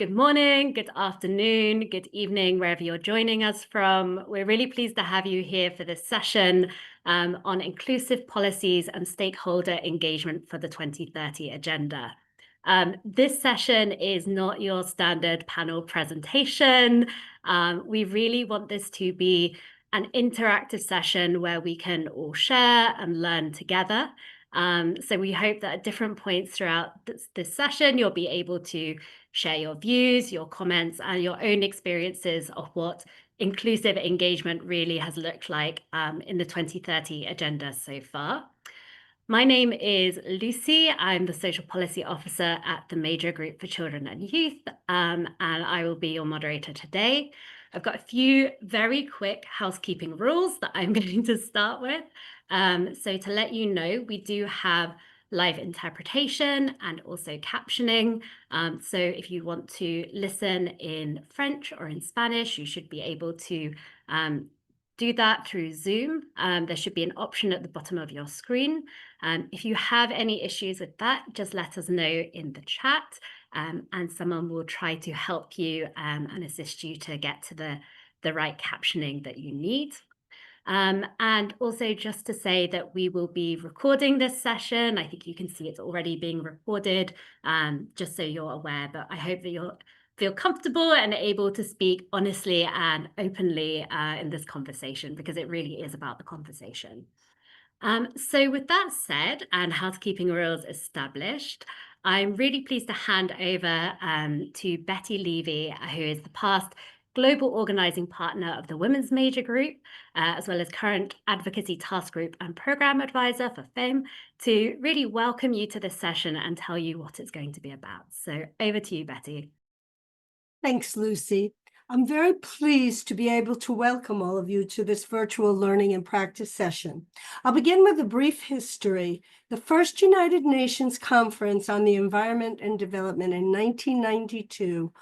Good morning, good afternoon, good evening, wherever you're joining us from. We're really pleased to have you here for this session on inclusive policies and stakeholder engagement for the 2030 agenda. This session is not your standard panel presentation. We really want this to be an interactive session where we can all share and learn together. So we hope that at different points throughout this session, you'll be able to share your views, your comments, and your own experiences of what inclusive engagement really has looked like in the 2030 agenda so far. My name is Lucy. I'm the Social Policy Officer at the Major Group for Children and Youth, and I will be your moderator today. I've got a few very quick housekeeping rules that I'm going to start with. So to let you know, we do have live interpretation and also captioning. So if you want to listen in French or in Spanish, you should be able to do that through Zoom. There should be an option at the bottom of your screen. If you have any issues with that, just let us know in the chat, and someone will try to help you and assist you to get to the right captioning that you need. And also just to say that we will be recording this session. I think you can see it's already being recorded, just so you're aware, but I hope that you'll feel comfortable and able to speak honestly and openly in this conversation, because it really is about the conversation. So with that said, and housekeeping rules established, I'm really pleased to hand over to Betty Levy, who is the past Global Organizing Partner of the Women's Major Group, as well as current Advocacy Task Group and Program Advisor for FAME, to really welcome you to this session and tell you what it's going to be about. So over to you, Betty. Thanks, Lucy. I'm very pleased to be able to welcome all of you to this virtual learning and practice session. I'll begin with a brief history. The first United Nations Conference on the Environment and Development in 1992,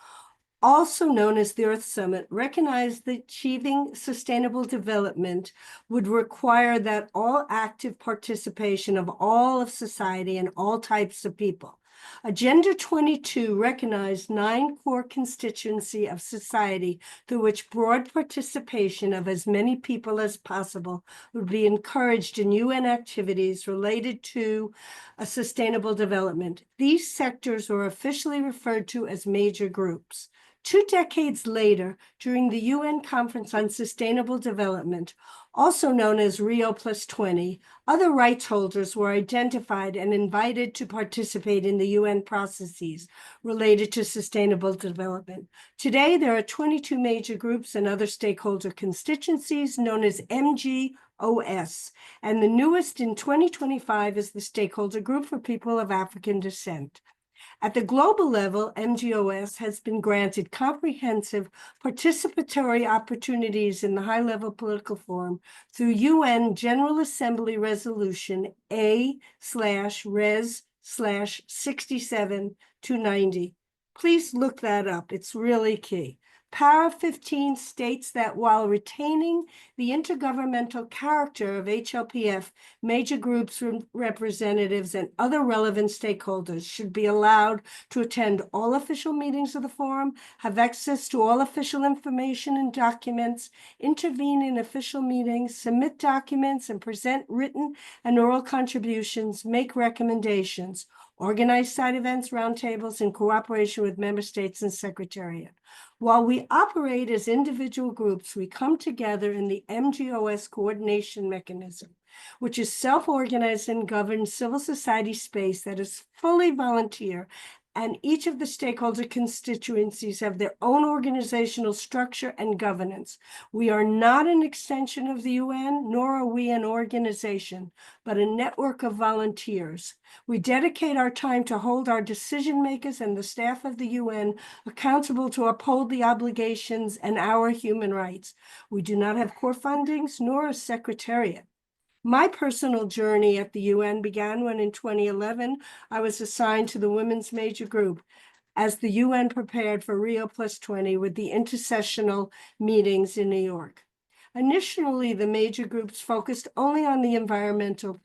also known as the Earth Summit, recognized that achieving sustainable development would require that all active participation of all of society and all types of people. Agenda 22 recognized 9 core constituencies of society through which broad participation of as many people as possible would be encouraged in UN activities related to a sustainable development. These sectors were officially referred to as major groups. 2 decades later, during the UN Conference on Sustainable Development, also known as Rio+20, other rights holders were identified and invited to participate in the UN processes related to sustainable development. Today, there are 22 major groups and other stakeholder constituencies known as MGOS, and the newest in 2025 is the Stakeholder Group for People of African Descent. At the global level, MGOS has been granted comprehensive participatory opportunities in the high-level political forum through UN General Assembly Resolution A/Res/67-290. Please look that up. It's really key. Para 15 states that while retaining the intergovernmental character of HLPF, major groups, representatives, and other relevant stakeholders should be allowed to attend all official meetings of the forum, have access to all official information and documents, intervene in official meetings, submit documents, and present written and oral contributions, make recommendations, organize side events, roundtables, in cooperation with member states and Secretariat. While we operate as individual groups, we come together in the MGOS coordination mechanism, which is self-organized and governed civil society space that is fully volunteer, and each of the stakeholder constituencies have their own organizational structure and governance. We are not an extension of the UN, nor are we an organization, but a network of volunteers. We dedicate our time to hold our decision makers and the staff of the UN accountable to uphold the obligations and our human rights. We do not have core fundings nor a secretariat. My personal journey at the UN began when in 2011, I was assigned to the Women's Major Group as the UN prepared for Rio+20 with the intersessional meetings in New York. Initially, the major groups focused only on the environmental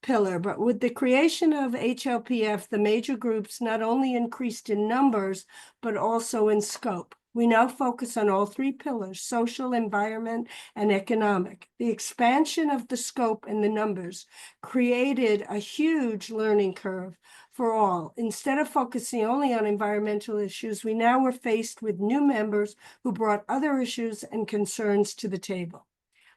pillar, but with the creation of HLPF, the major groups not only increased in numbers, but also in scope. We now focus on all three pillars: social, environment, and economic. The expansion of the scope and the numbers created a huge learning curve for all. Instead of focusing only on environmental issues, we now were faced with new members who brought other issues and concerns to the table.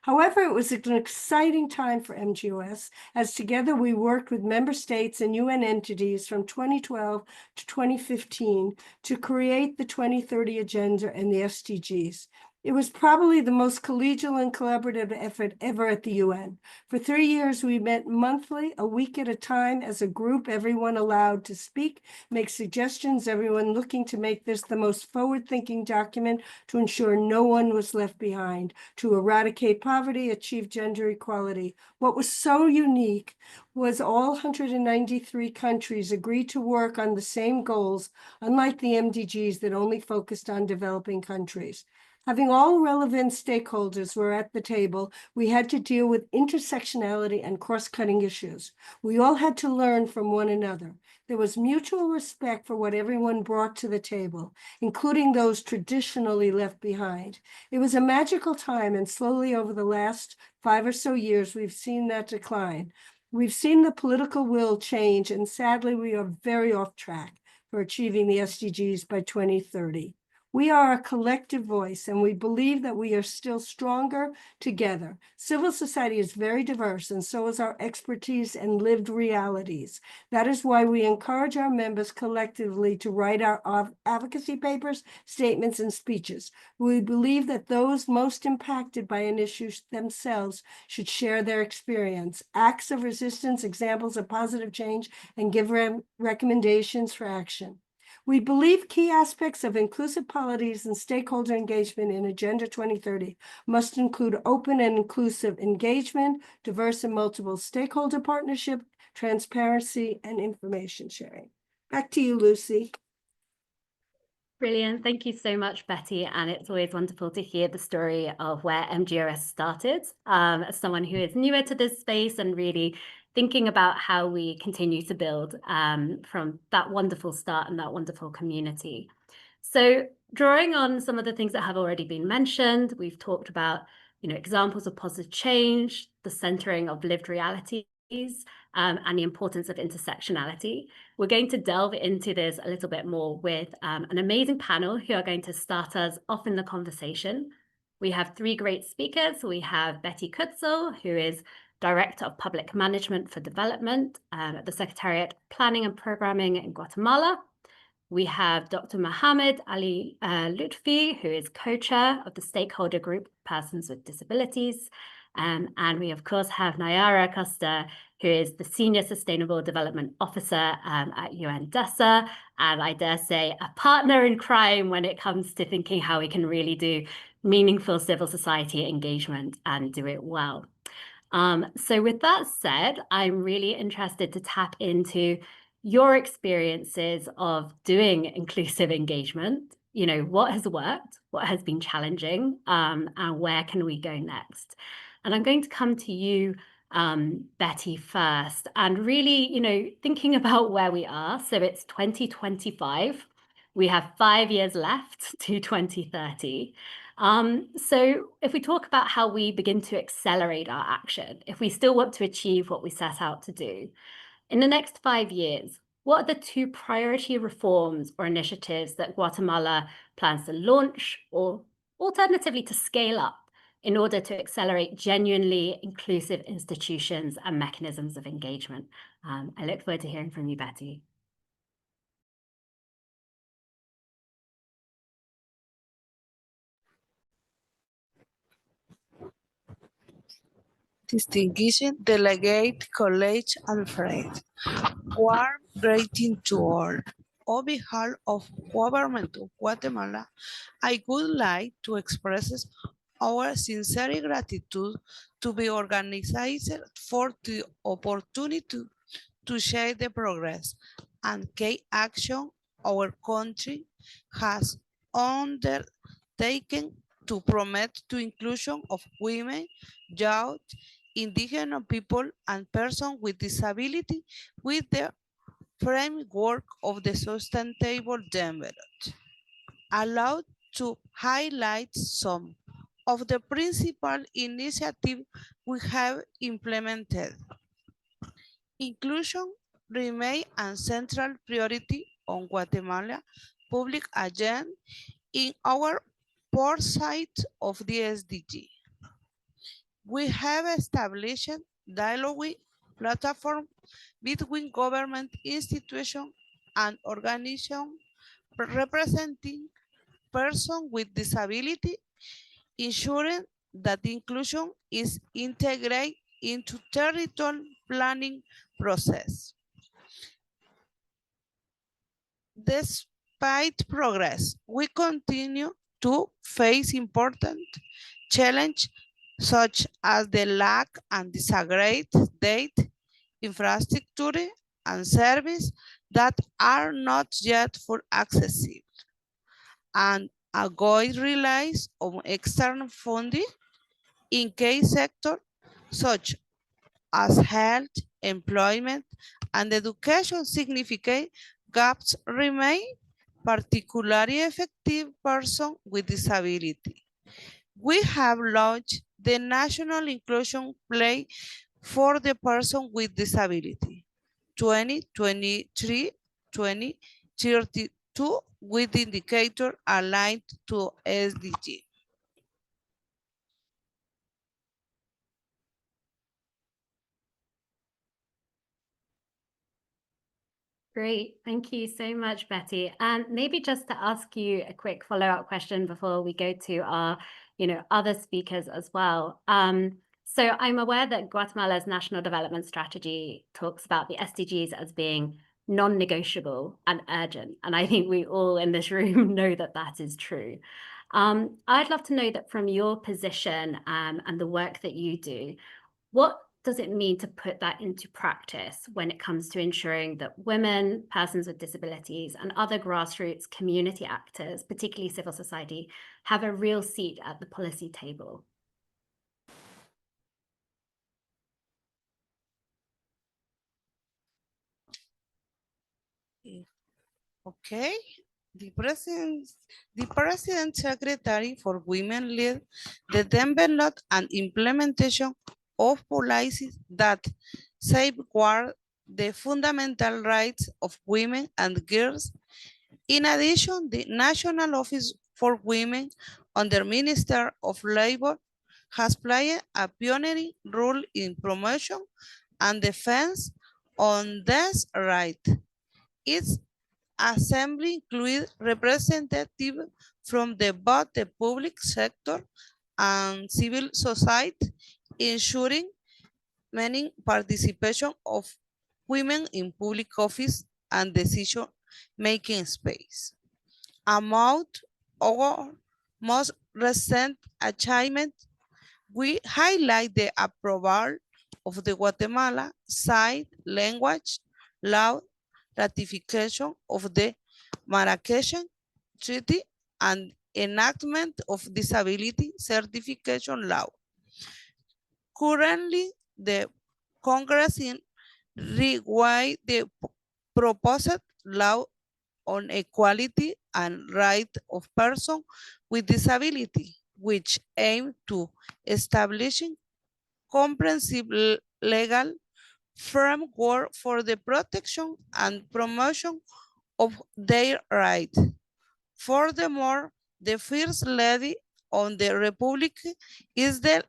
However, it was an exciting time for MGOS, as together we worked with member states and UN entities from 2012 to 2015 to create the 2030 Agenda and the SDGs. It was probably the most collegial and collaborative effort ever at the UN. For 3 years, we met monthly, a week at a time, as a group, everyone allowed to speak, make suggestions, everyone looking to make this the most forward-thinking document to ensure no one was left behind, to eradicate poverty, achieve gender equality. What was so unique was all 193 countries agreed to work on the same goals, unlike the MDGs that only focused on developing countries. Having all relevant stakeholders were at the table, we had to deal with intersectionality and cross-cutting issues. We all had to learn from one another. There was mutual respect for what everyone brought to the table, including those traditionally left behind. It was a magical time, and slowly over the last 5 or so years, we've seen that decline. We've seen the political will change, and sadly, we are very off track for achieving the SDGs by 2030. We are a collective voice, and we believe that we are still stronger together. Civil society is very diverse, and so is our expertise and lived realities. That is why we encourage our members collectively to write our advocacy papers, statements, and speeches. We believe that those most impacted by an issue themselves should share their experience, acts of resistance, examples of positive change, and give recommendations for action. We believe key aspects of inclusive policies and stakeholder engagement in Agenda 2030 must include open and inclusive engagement, diverse and multiple stakeholder partnership, transparency, and information sharing. Back to you, Lucy. Brilliant. Thank you so much, Betty. And it's always wonderful to hear the story of where MGOS started. As someone who is newer to this space and really thinking about how we continue to build from that wonderful start and that wonderful community. So drawing on some of the things that have already been mentioned, we've talked about, examples of positive change, the centering of lived realities, and the importance of intersectionality. We're going to delve into this a little bit more with an amazing panel who are going to start us off in the conversation. We have 3 great speakers. We have Betty Kutzel, who is Director of Public Management for Development at the Secretariat Planning and Programming in Guatemala. We have Dr. Mohammed Ali Lutfi, who is co-chair of the Stakeholder Group Persons with Disabilities. And we, of course, have Nayara Costa, who is the Senior Sustainable Development Officer at UNDESA, and I dare say a partner in crime when it comes to thinking how we can really do meaningful civil society engagement and do it well. So with that said, I'm really interested to tap into your experiences of doing inclusive engagement. What has worked, what has been challenging, and where can we go next? And I'm going to come to you, Betty, first, and really, thinking about where we are. So it's 2025. We have 5 years left to 2030. So if we talk about how we begin to accelerate our action, if we still want to achieve what we set out to do, in the next 5 years, what are the 2 priority reforms or initiatives that Guatemala plans to launch or alternatively to scale up in order to accelerate genuinely inclusive institutions and mechanisms of engagement? I look forward to hearing from you, Betty. Distinguished Delegate College Alfred, warm greeting to all. On behalf of Government of Guatemala, I would like to express our sincere gratitude to the organizers for the opportunity to share the progress and key action our country has undertaken to promote the inclusion of women, youth, indigenous people, and persons with disability with the framework of the Sustainable Development. Allowed to highlight some of the principal initiatives we have implemented. Inclusion remains a central priority on Guatemala public agenda in our foresight of the SDG. We have established dialogue platform between government institutions and organizations representing persons with disability, ensuring that inclusion is integrated into territorial planning process. Despite progress, we continue to face important challenges such as the lack and disaggregated data, infrastructure, and service that are not yet full accessible, and avoid reliance on external funding in key sectors such as health, employment, and education. Significant gaps remain, particularly effective persons with disability. We have launched the National Inclusion Plan for the Person with Disability 2023-2032 with indicators aligned to SDG. Great. Thank you so much, Betty. And maybe just to ask you a quick follow-up question before we go to our, other speakers as well. So I'm aware that Guatemala's National Development Strategy talks about the SDGs as being non-negotiable and urgent. And I think we all in this room know that that is true. I'd love to know that from your position and the work that you do, what does it mean to put that into practice when it comes to ensuring that women, persons with disabilities, and other grassroots community actors, particularly civil society, have a real seat at the policy table? Okay. The President Secretary for Women led the development and implementation of policies that safeguard the fundamental rights of women and girls. In addition, the National Office for Women under Minister of Labor has played a pioneering role in promotion and defense on this right. Its assembly includes representatives from both the public sector and civil society, ensuring many participation of women in public office and decision-making space. Among our most recent achievements, we highlight the approval of the Guatemala Sign Language Law, ratification of the Marrakesh Treaty, and enactment of Disability Certification Law. Currently, the Congress in rewrite the proposed law on equality and right of persons with disability, which aim to establishing comprehensive legal framework for the protection and promotion of their rights. Furthermore, the First Lady of the Republic is the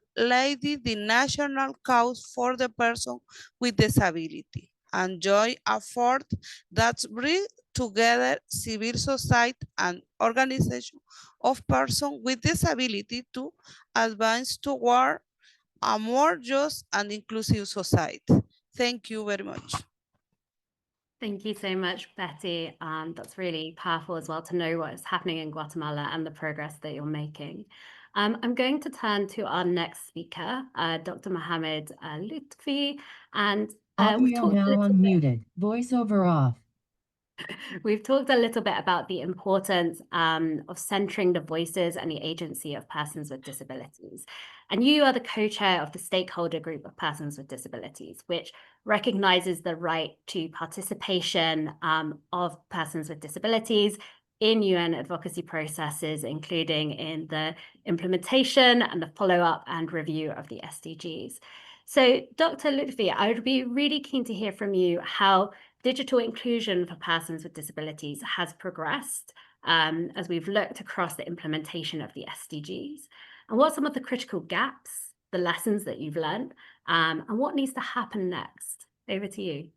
national cause for the person with disability, and joint effort that bring together civil society and organization of persons with disability to advance toward a more just and inclusive society. Thank you very much. Thank you so much, Betty. That's really powerful as well to know what is happening in Guatemala and the progress that you're making. I'm going to turn to our next speaker, Dr. Mohammed Lutfi, and we've Audio talked a now little bit. unmuted. Voiceover off. We've talked a little bit about the importance of centering the voices and the agency of persons with disabilities. And you are the co-chair of the Stakeholder Group of Persons with Disabilities, which recognizes the right to participation of persons with disabilities in UN advocacy processes, including in the implementation and the follow-up and review of the SDGs. So, Dr. Lutfi, I would be really keen to hear from you how digital inclusion for persons with disabilities has progressed as we've looked across the implementation of the SDGs. And what are some of the critical gaps, the lessons that you've learned, and what needs to happen next? Over to you.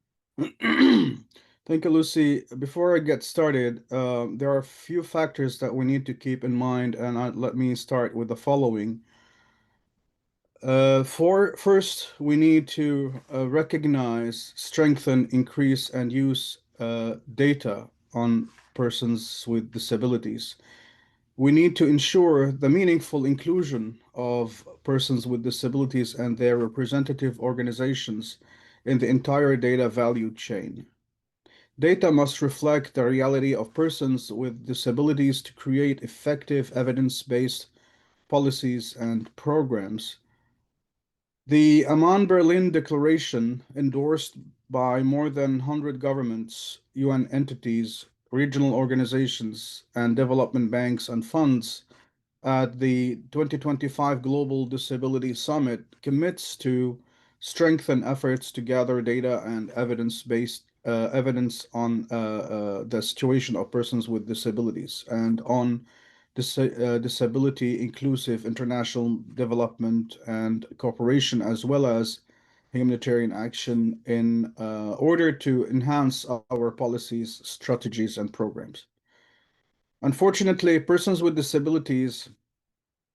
Thank you, Lucy. Before I get started, there are a few factors that we need to keep in mind, and let me start with the following. First, we need to recognize, strengthen, increase, and use data on persons with disabilities. We need to ensure the meaningful inclusion of persons with disabilities and their representative organizations in the entire data value chain. Data must reflect the reality of persons with disabilities to create effective evidence-based policies and programs. The Amman-Berlin Declaration, endorsed by more than 100 governments, UN entities, regional organizations, and development banks and funds at the 2025 Global Disability Summit, commits to strengthen efforts to gather data and evidence-based evidence on the situation of persons with disabilities and on disability inclusive international development and cooperation, as well as humanitarian action in order to enhance our policies, strategies, and programs. Unfortunately, persons with disabilities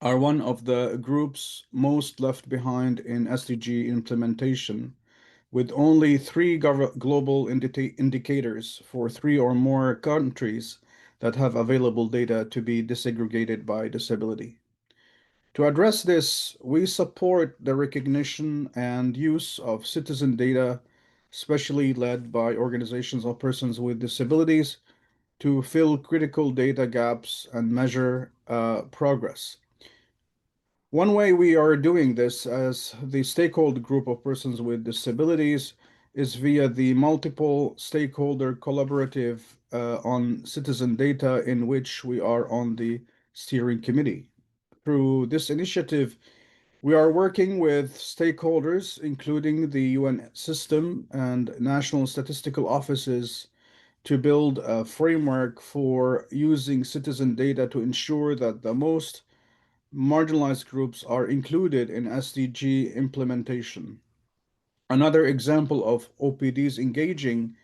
are one of the groups most left behind in SDG implementation, with only three global indicators for three or more countries that have available data to be disaggregated by disability. To address this, we support the recognition and use of citizen data, especially led by organizations of persons with disabilities, to fill critical data gaps and measure progress. One way we are doing this as the stakeholder group of persons with disabilities is via the multiple stakeholder collaborative on citizen data, in which we are on the steering committee. Through this initiative, we are working with stakeholders, including the UN system and national statistical offices, to build a framework for using citizen data to ensure that the most marginalized groups are included in SDG implementation. Another example of OPDs engaging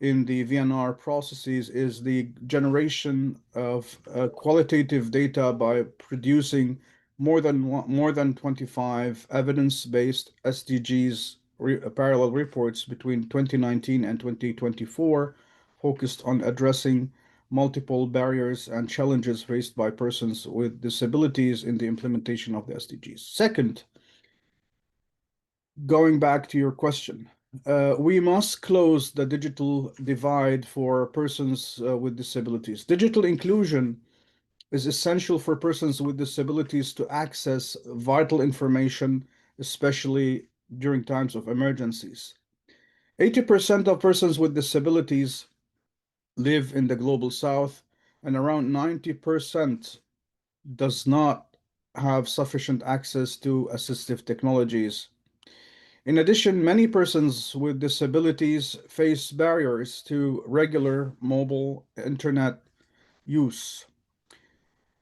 in the VNR processes is the generation of qualitative data by producing more than 25 evidence-based SDGs parallel reports between 2019 and 2024, focused on addressing multiple barriers and challenges faced by persons with disabilities in the implementation of the SDGs. Second, going back to your question, we must close the digital divide for persons with disabilities. Digital inclusion is essential for persons with disabilities to access vital information, especially during times of emergencies. 80% of persons with disabilities live in the global south, and around 90% does not have sufficient access to assistive technologies. In addition, many persons with disabilities face barriers to regular mobile internet use.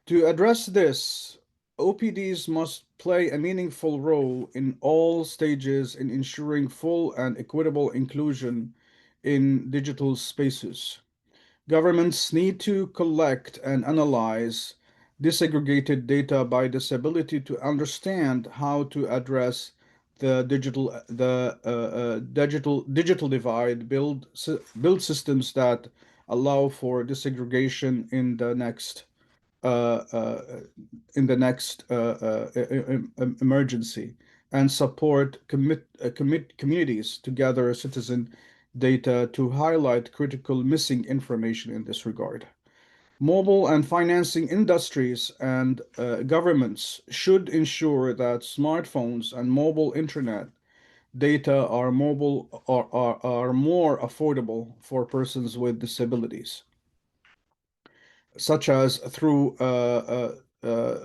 To address this, OPDs must play a meaningful role in all stages in ensuring full and equitable inclusion in digital spaces. Governments need to collect and analyze disaggregated data by disability to understand how to address the digital divide, build systems that allow for disaggregation uh, uh, in the next emergency, and support communities to gather citizen data to highlight critical missing information in this regard. Mobile and financing industries and governments should ensure that smartphones and mobile internet data are more affordable for persons with disabilities, such as through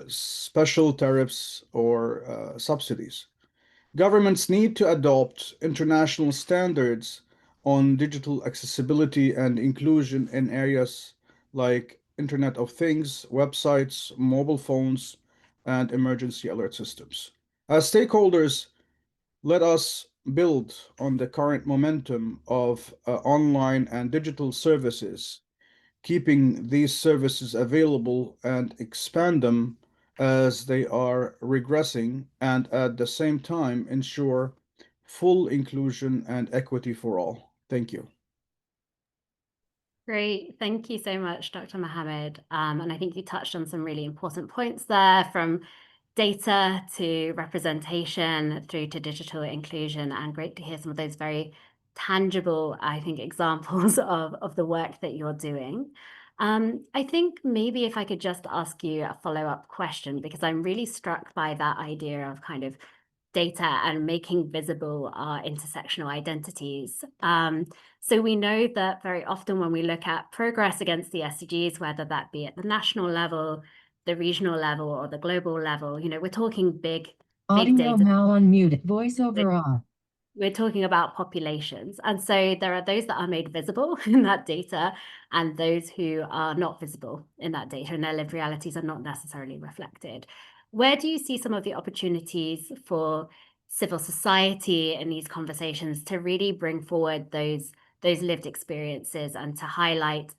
special tariffs or subsidies. Governments need to adopt international standards on digital accessibility and inclusion in areas like Internet of Things, websites, mobile phones, and emergency alert systems. As stakeholders, let us build on the current momentum of online and digital services, keeping these services available and expand them as they are regressing, and at the same time ensure full inclusion and equity for all. Thank you. Great. Thank you so much, Dr. Mohammed. And I think you touched on some really important points there, from data to representation through to digital inclusion, and great to hear some of those very tangible, I think, examples of the work that you're doing. I think maybe if I could just ask you a follow-up question, because I'm really struck by that idea of kind of data and making visible our intersectional identities. So we know that very often when we look at progress against the SDGs, whether that be at the national level, the regional level, or the global level, we're talking big Audio data. now unmuted. Voiceover off. We're talking about populations. And so there are those that are made visible in that data and those who are not visible in that data, and their lived realities are not necessarily reflected. Where do you see some of the opportunities for civil society in these conversations to really bring forward those lived experiences and to highlight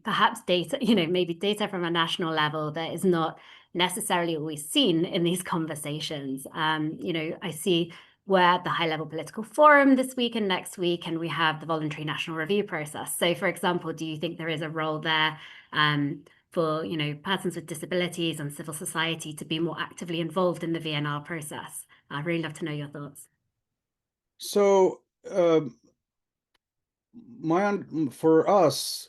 perhaps data, maybe data from a national level that is not necessarily always seen in these conversations? I see we're at the High Level Political Forum this week and next week, and we have the voluntary national review process. So, for example, do you think there is a role there for persons with disabilities and civil society to be more actively involved in the VNR process? I'd really love to know your thoughts. So, for us,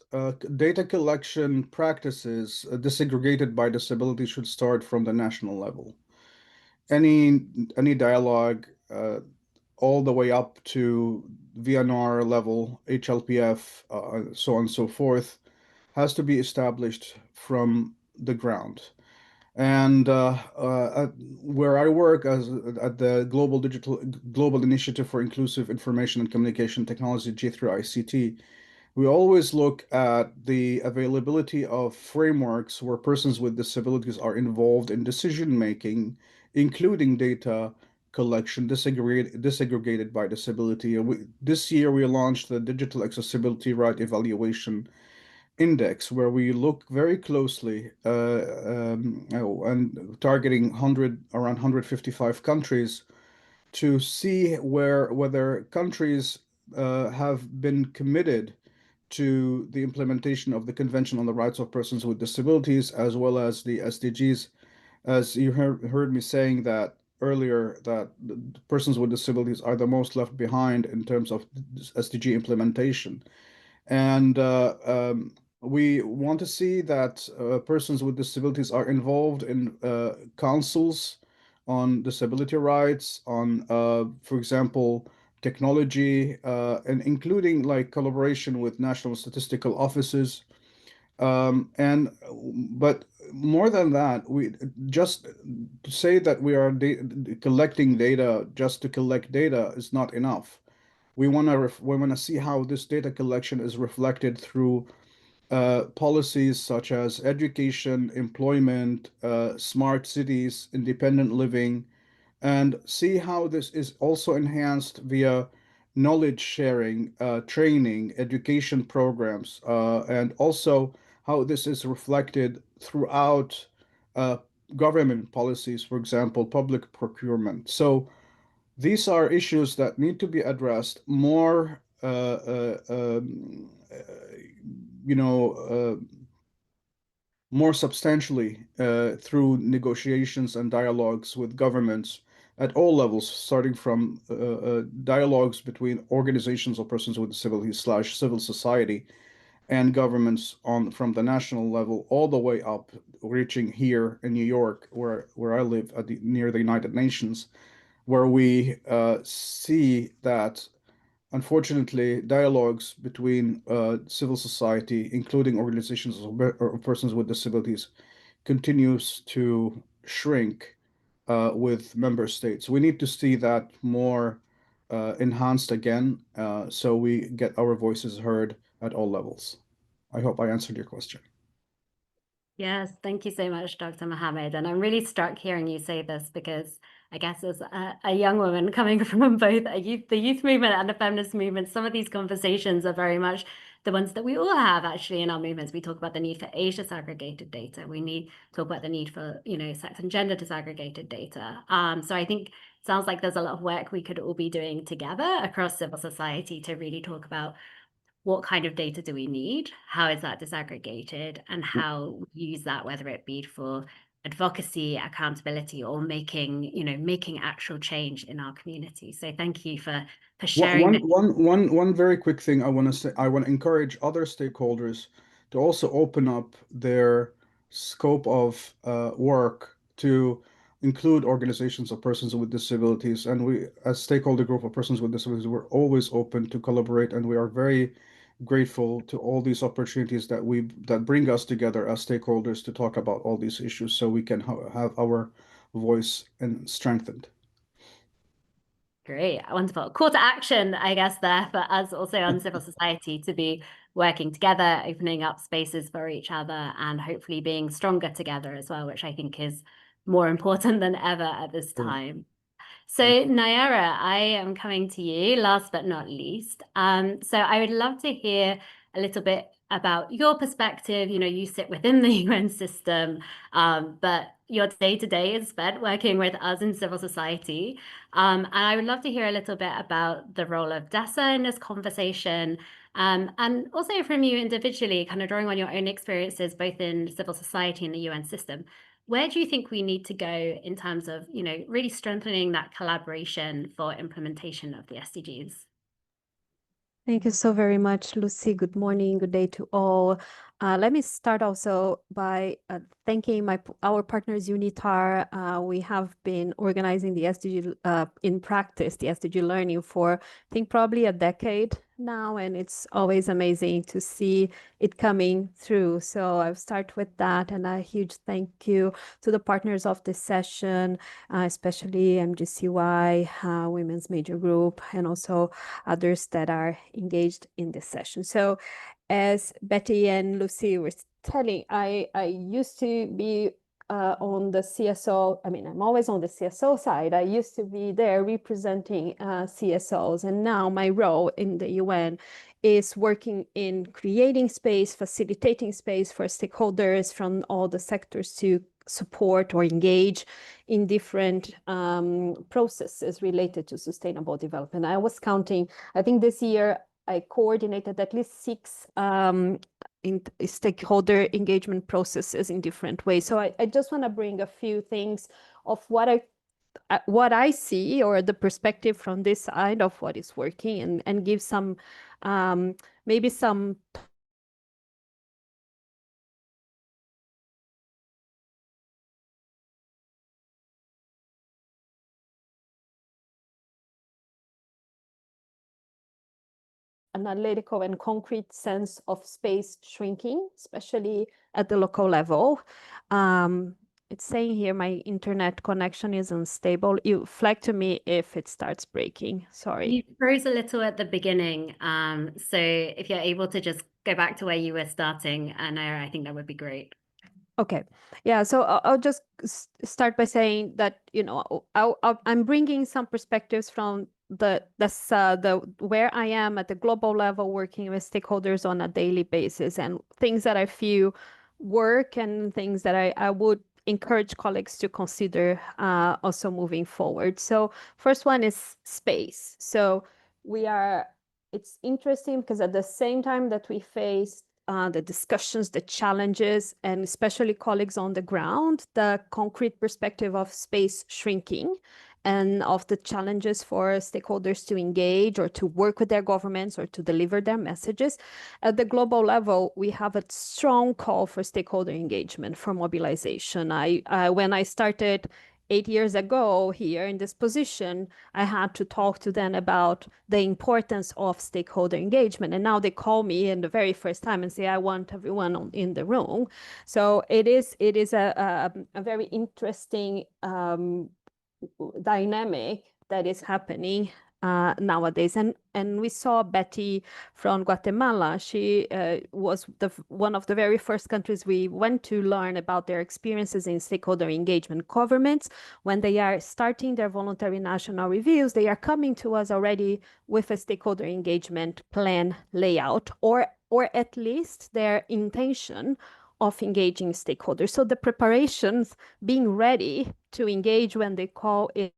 data collection practices disaggregated by disability should start from the national level. Any dialogue all the way up to VNR level, HLPF, so on and so forth, has to be established from the ground. And where I work at the Global Initiative for Inclusive Information and Communication Technology, G3ICT, we always look at the availability of frameworks where persons with disabilities are involved in decision making, including data collection disaggregated by disability. This year, we launched the Digital Accessibility Right Evaluation Index, where we look very closely and targeting around 155 countries to see whether countries have been committed to the implementation of the Convention on the Rights of Persons with Disabilities, as well as the SDGs. As you heard me saying that earlier, that persons with disabilities are the most left behind in terms of SDG implementation. And we want to see that persons with disabilities are involved in councils on disability rights, on, for example, technology, and including like collaboration with national statistical offices. But more than that, we just to say that we are collecting data just to collect data is not enough. We want to see how this data collection is reflected through policies such as education, employment, smart cities, independent living, and see how this is also enhanced via knowledge sharing, training, education programs, and also how this is reflected throughout uh, government policies, for example, public procurement. So these are issues that need to be addressed more, you know, more substantially through negotiations and dialogues with governments at all levels, starting from dialogues between organizations of persons with disabilities / civil society and governments from the national level all the way up, reaching here in New York, where I live near the United Nations, where we see that unfortunately dialogues between civil society, including organizations of persons with disabilities, continues to shrink with member states. We need to see that more enhanced again, so we get our voices heard at all levels. I hope I answered your question. Yes, thank you so much, Dr. Mohammed. And I'm really struck hearing you say this because I guess as a young woman coming from both the youth movement and the feminist movement, some of these conversations are very much the ones that we all have actually in our movements. We talk about the need for age disaggregated data. We need to talk about the need for, sex and gender disaggregated data. So I think it sounds like there's a lot of work we could all be doing together across civil society to really talk about what kind of data do we need? How is that disaggregated? And how we use that, whether it be for advocacy, accountability, or making actual change in our community. So thank you for sharing. One very quick thing I want to say. I want to encourage other stakeholders to also open up their scope of work to include organizations of persons with disabilities. And we, as stakeholder group of persons with disabilities, we're always open to collaborate, and we are very grateful to all these opportunities that bring us together as stakeholders to talk about all these issues, so we can have our voice and strengthened. Great, wonderful. Call to action, I guess, there for us also on civil society to be working together, opening up spaces for each other, and hopefully being stronger together as well, which I think is more important than ever at this time. So Nayara, I am coming to you last but not least. So I would love to hear a little bit about your perspective. You sit within the UN system, but your day-to-day is spent working with us in civil society. And I would love to hear a little bit about the role of DESA in this conversation. And also from you individually, kind of drawing on your own experiences, both in civil society and the UN system. Where do you think we need to go in terms of, really strengthening that collaboration for implementation of the SDGs? Thank you so very much, Lucy. Good morning, good day to all. Let me start also by thanking our partners UNITAR. We have been organizing the SDG in practice, the SDG learning for, I think, probably a decade now, and it's always amazing to see it coming through. So I'll start with that, and a huge thank you to the partners of this session, especially MGCY, Women's Major Group, and also others that are engaged in this session. So as Betty and Lucy were telling, I used to be on the CSO. I mean, I'm always on the CSO side. I used to be there representing CSOs, and now my role in the UN is working in creating space, facilitating space for stakeholders from all the sectors to support or engage in different processes related to sustainable development. I was counting, I think this year I coordinated at least 6 in stakeholder engagement processes in different ways. So I just want to bring a few things of what I see, or the perspective from this side of what is working, and give some maybe some analytical and concrete sense of space shrinking, especially at the local level. It's saying here my internet connection is unstable. You flag to me if it starts breaking. Sorry. You froze a little at the beginning. So if you're able to just go back to where you were starting, Nayara, I think that would be great. Okay. Yeah. So I'll just start by saying that, I'm bringing some perspectives from the where I am at the global level, working with stakeholders on a daily basis, and things that I feel work, and things that I would encourage colleagues to consider also moving forward. So first one is space. So it's interesting because at the same time that we face the discussions, the challenges, and especially colleagues on the ground, the concrete perspective of space shrinking and of the challenges for stakeholders to engage or to work with their governments or to deliver their messages. At the global level, we have a strong call for stakeholder engagement, for mobilization. When I started 8 years ago here in this position, I had to talk to them about the importance of stakeholder engagement. And now they call me in the very first time and say, I want everyone in the room. So it is a very interesting dynamic that is happening nowadays. And we saw Betty from Guatemala. She was one of the very first countries we went to learn about their experiences in stakeholder engagement. Governments, when they are starting their voluntary national reviews, they are coming to us already with a stakeholder engagement plan layout, or at least their intention of engaging stakeholders. So the preparations, being ready to engage when they call it.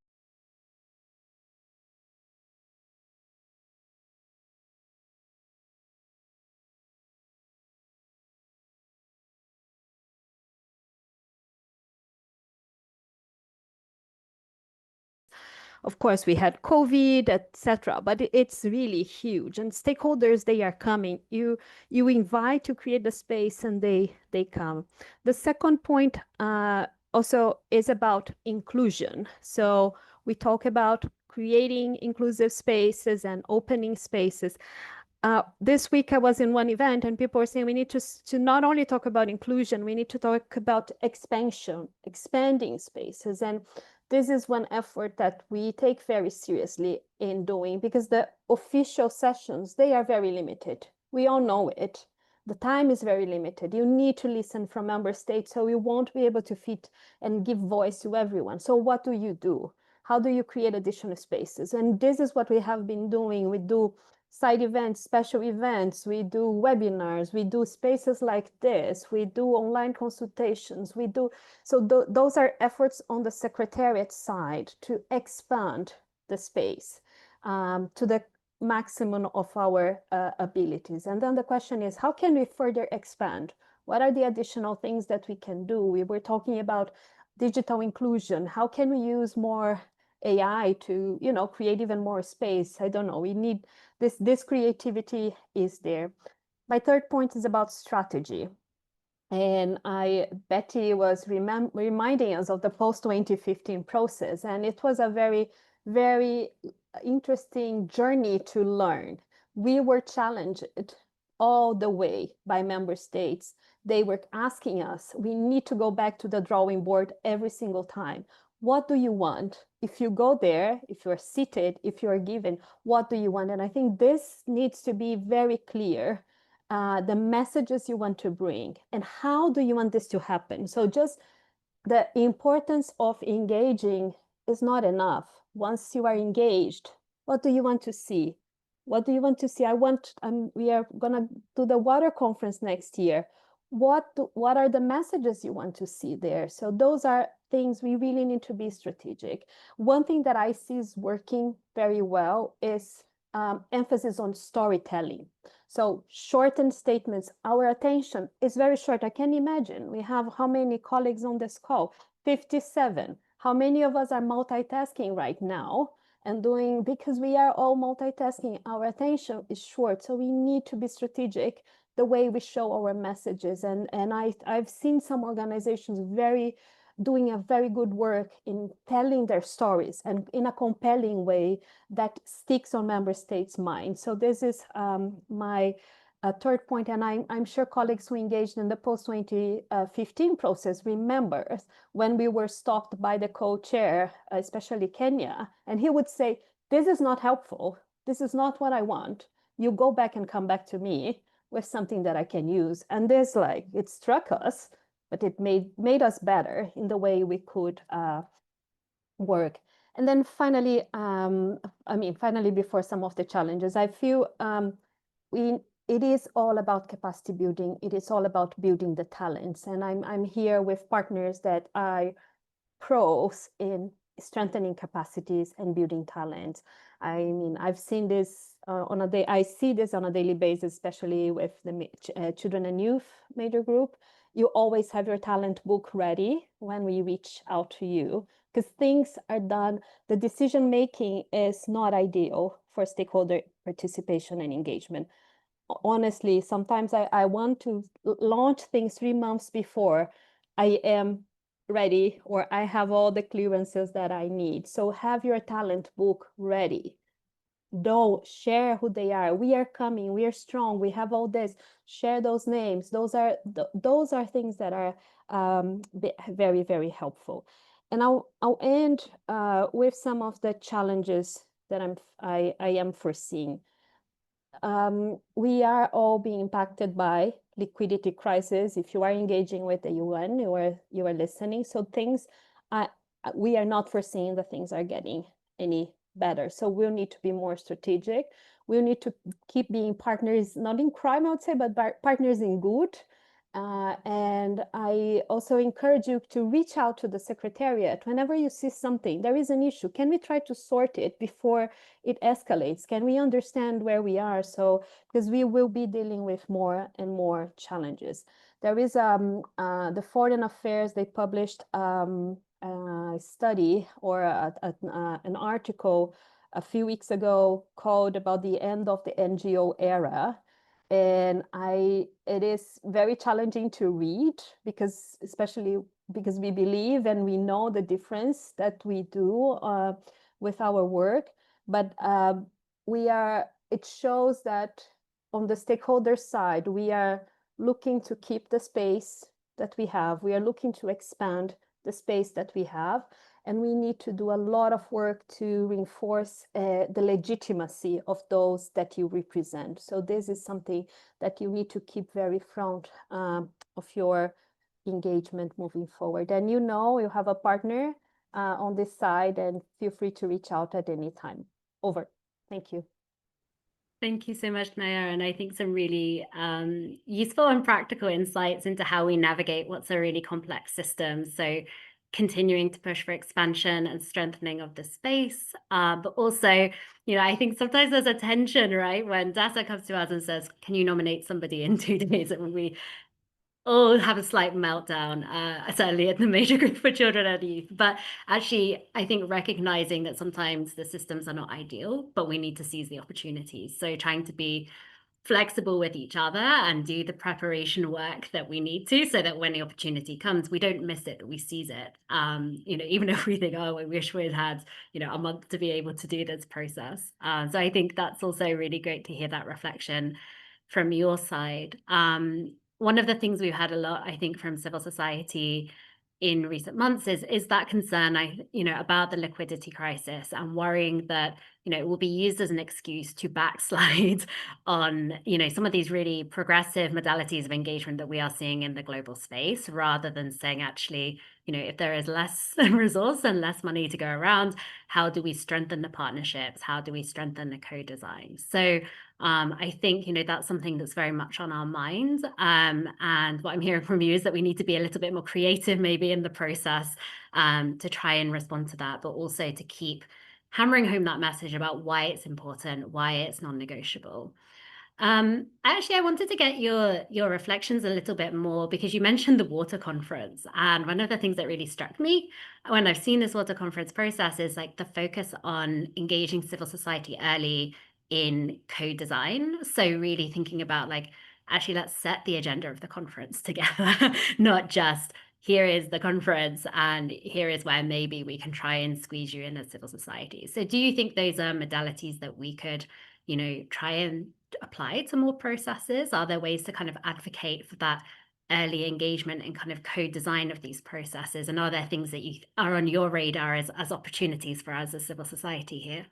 Of course, we had COVID, etc., but it's really huge. And stakeholders, they are coming. You invite to create the space, and they come. The second point also is about inclusion. So we talk about creating inclusive spaces and opening spaces. This week I was in one event and people were saying we need to not only talk about inclusion, we need to talk about expansion, expanding spaces. And this is one effort that we take very seriously in doing, because the official sessions, they are very limited. We all know it. The time is very limited. You need to listen from member states, so you won't be able to fit and give voice to everyone. So what do? How do you create additional spaces? And this is what we have been doing. We do side events, special events, we do webinars, we do spaces like this, we do online consultations, so those are efforts on the Secretariat side to expand the space to the maximum of our abilities. And then the question is, how can we further expand? What are the additional things that we can do? We were talking about digital inclusion. How can we use more AI to, create even more space? I don't know. We need this creativity is there. My third point is about strategy. And Betty was reminding us of the post-2015 process. And it was a very, very interesting journey to learn. We were challenged all the way by member states. They were asking us, we need to go back to the drawing board every single time. What do you want? If you go there, if you're seated, if you're given, what do you want? And I think this needs to be very clear, the messages you want to bring and how do you want this to happen. So just the importance of engaging is not enough. Once you are engaged, what do you want to see? What do you want to see? We are gonna do the water conference next year. What are the messages you want to see there? So those are things we really need to be strategic. One thing that I see is working very well is emphasis on storytelling. So shortened statements, our attention is very short. I can imagine we have how many colleagues on this call? 57. How many of us are multitasking right now and doing, because we are all multitasking, our attention is short. So we need to be strategic the way we show our messages. And I've seen some organizations doing a very good work in telling their stories and in a compelling way that sticks on member states' minds. So this is my third point, and I'm sure colleagues who engaged in the post-2015 process remember when we were stopped by the co-chair, especially Kenya, and he would say, this is not helpful. This is not what I want. You go back and come back to me with something that I can use. And this, it struck us, but it made us better in the way we could work. And then finally, before some of the challenges, I feel it is all about capacity building. It is all about building the talents. And I'm here with partners that are pros in strengthening capacities and building talents. I've seen this I see this on a daily basis, especially with the children and youth major group. you always have your talent book ready when we reach out to you, because things are done. The decision making is not ideal for stakeholder participation and engagement. Honestly, sometimes I want to launch things 3 months before I am ready or I have all the clearances that I need. So have your talent book ready. Don't share who they are. We are coming, we are strong, we have all this. Share those names. Those are things that are very, very helpful. And I'll end with some of the challenges that I am foreseeing. We are all being impacted by liquidity crisis. If you are engaging with the UN, you are listening. So things, we are not foreseeing that things are getting any better. So we'll need to be more strategic. We'll need to keep being partners, not in crime, I would say, but partners in good. And I also encourage you to reach out to the Secretariat whenever you see something, there is an issue. Can we try to sort it before it escalates? Can we understand where we are? So, because we will be dealing with more and more challenges. There is the Foreign Affairs, they published a study or an article a few weeks ago called about the end of the NGO era. And it is very challenging to read because, especially because we believe and we know the difference that we do with our work. But it shows that on the stakeholder side, we are looking to keep the space that we have. We are looking to expand the space that we have. And we need to do a lot of work to reinforce the legitimacy of those that you represent. So this is something that you need to keep very front of your engagement moving forward. And you have a partner on this side, and feel free to reach out at any time. Over. Thank you. Thank you so much, Naya. And I think some really useful and practical insights into how we navigate what's a really complex system. So continuing to push for expansion and strengthening of the space. But also, I think sometimes there's a tension, right? When DASA comes to us and says, can you nominate somebody in 2 days? And we all have a slight meltdown, certainly at the major group for children and youth. But actually, I think recognizing that sometimes the systems are not ideal, but we need to seize the opportunities. So trying to be flexible with each other and do the preparation work that we need to, so that when the opportunity comes, we don't miss it, we seize it. Even if we think, oh, we wish we'd had, a month to be able to do this process. So I think that's also really great to hear that reflection from your side. One of the things we've had a lot, I think, from civil society in recent months is that concern, about the liquidity crisis and worrying that, it will be used as an excuse to backslide on, some of these really progressive modalities of engagement that we are seeing in the global space, rather than saying, actually, if there is less resource and less money to go around, how do we strengthen the partnerships? How do we strengthen the co-design? So I think, that's something that's very much on our minds. And what I'm hearing from you is that we need to be a little bit more creative, maybe in the process, to try and respond to that, but also to keep hammering home that message about why it's important, why it's non-negotiable. Actually, I wanted to get your reflections a little bit more, because you mentioned the water conference. And one of the things that really struck me when I've seen this water conference process is like the focus on engaging civil society early in co-design. So really thinking about actually, let's set the agenda of the conference together, not just here is the conference and here is where maybe we can try and squeeze you in as civil society. So do you think those are modalities that we could, try and apply to more processes? Are there ways to kind of advocate for that early engagement and kind of co-design of these processes? And are there things that you are on your radar as opportunities for us as civil society here?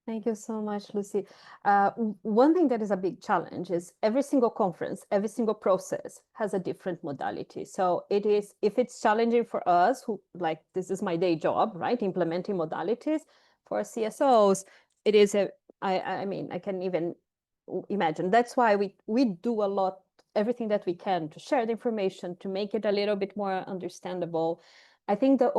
Thank you so much, Lucy. One thing that is a big challenge is every single conference, every single process has a different modality. So if it's challenging for us, who this is my day job, right? Implementing modalities for CSOs, it is I can even imagine. That's why we do a lot, everything that we can to share the information, to make it a little bit more understandable. I think the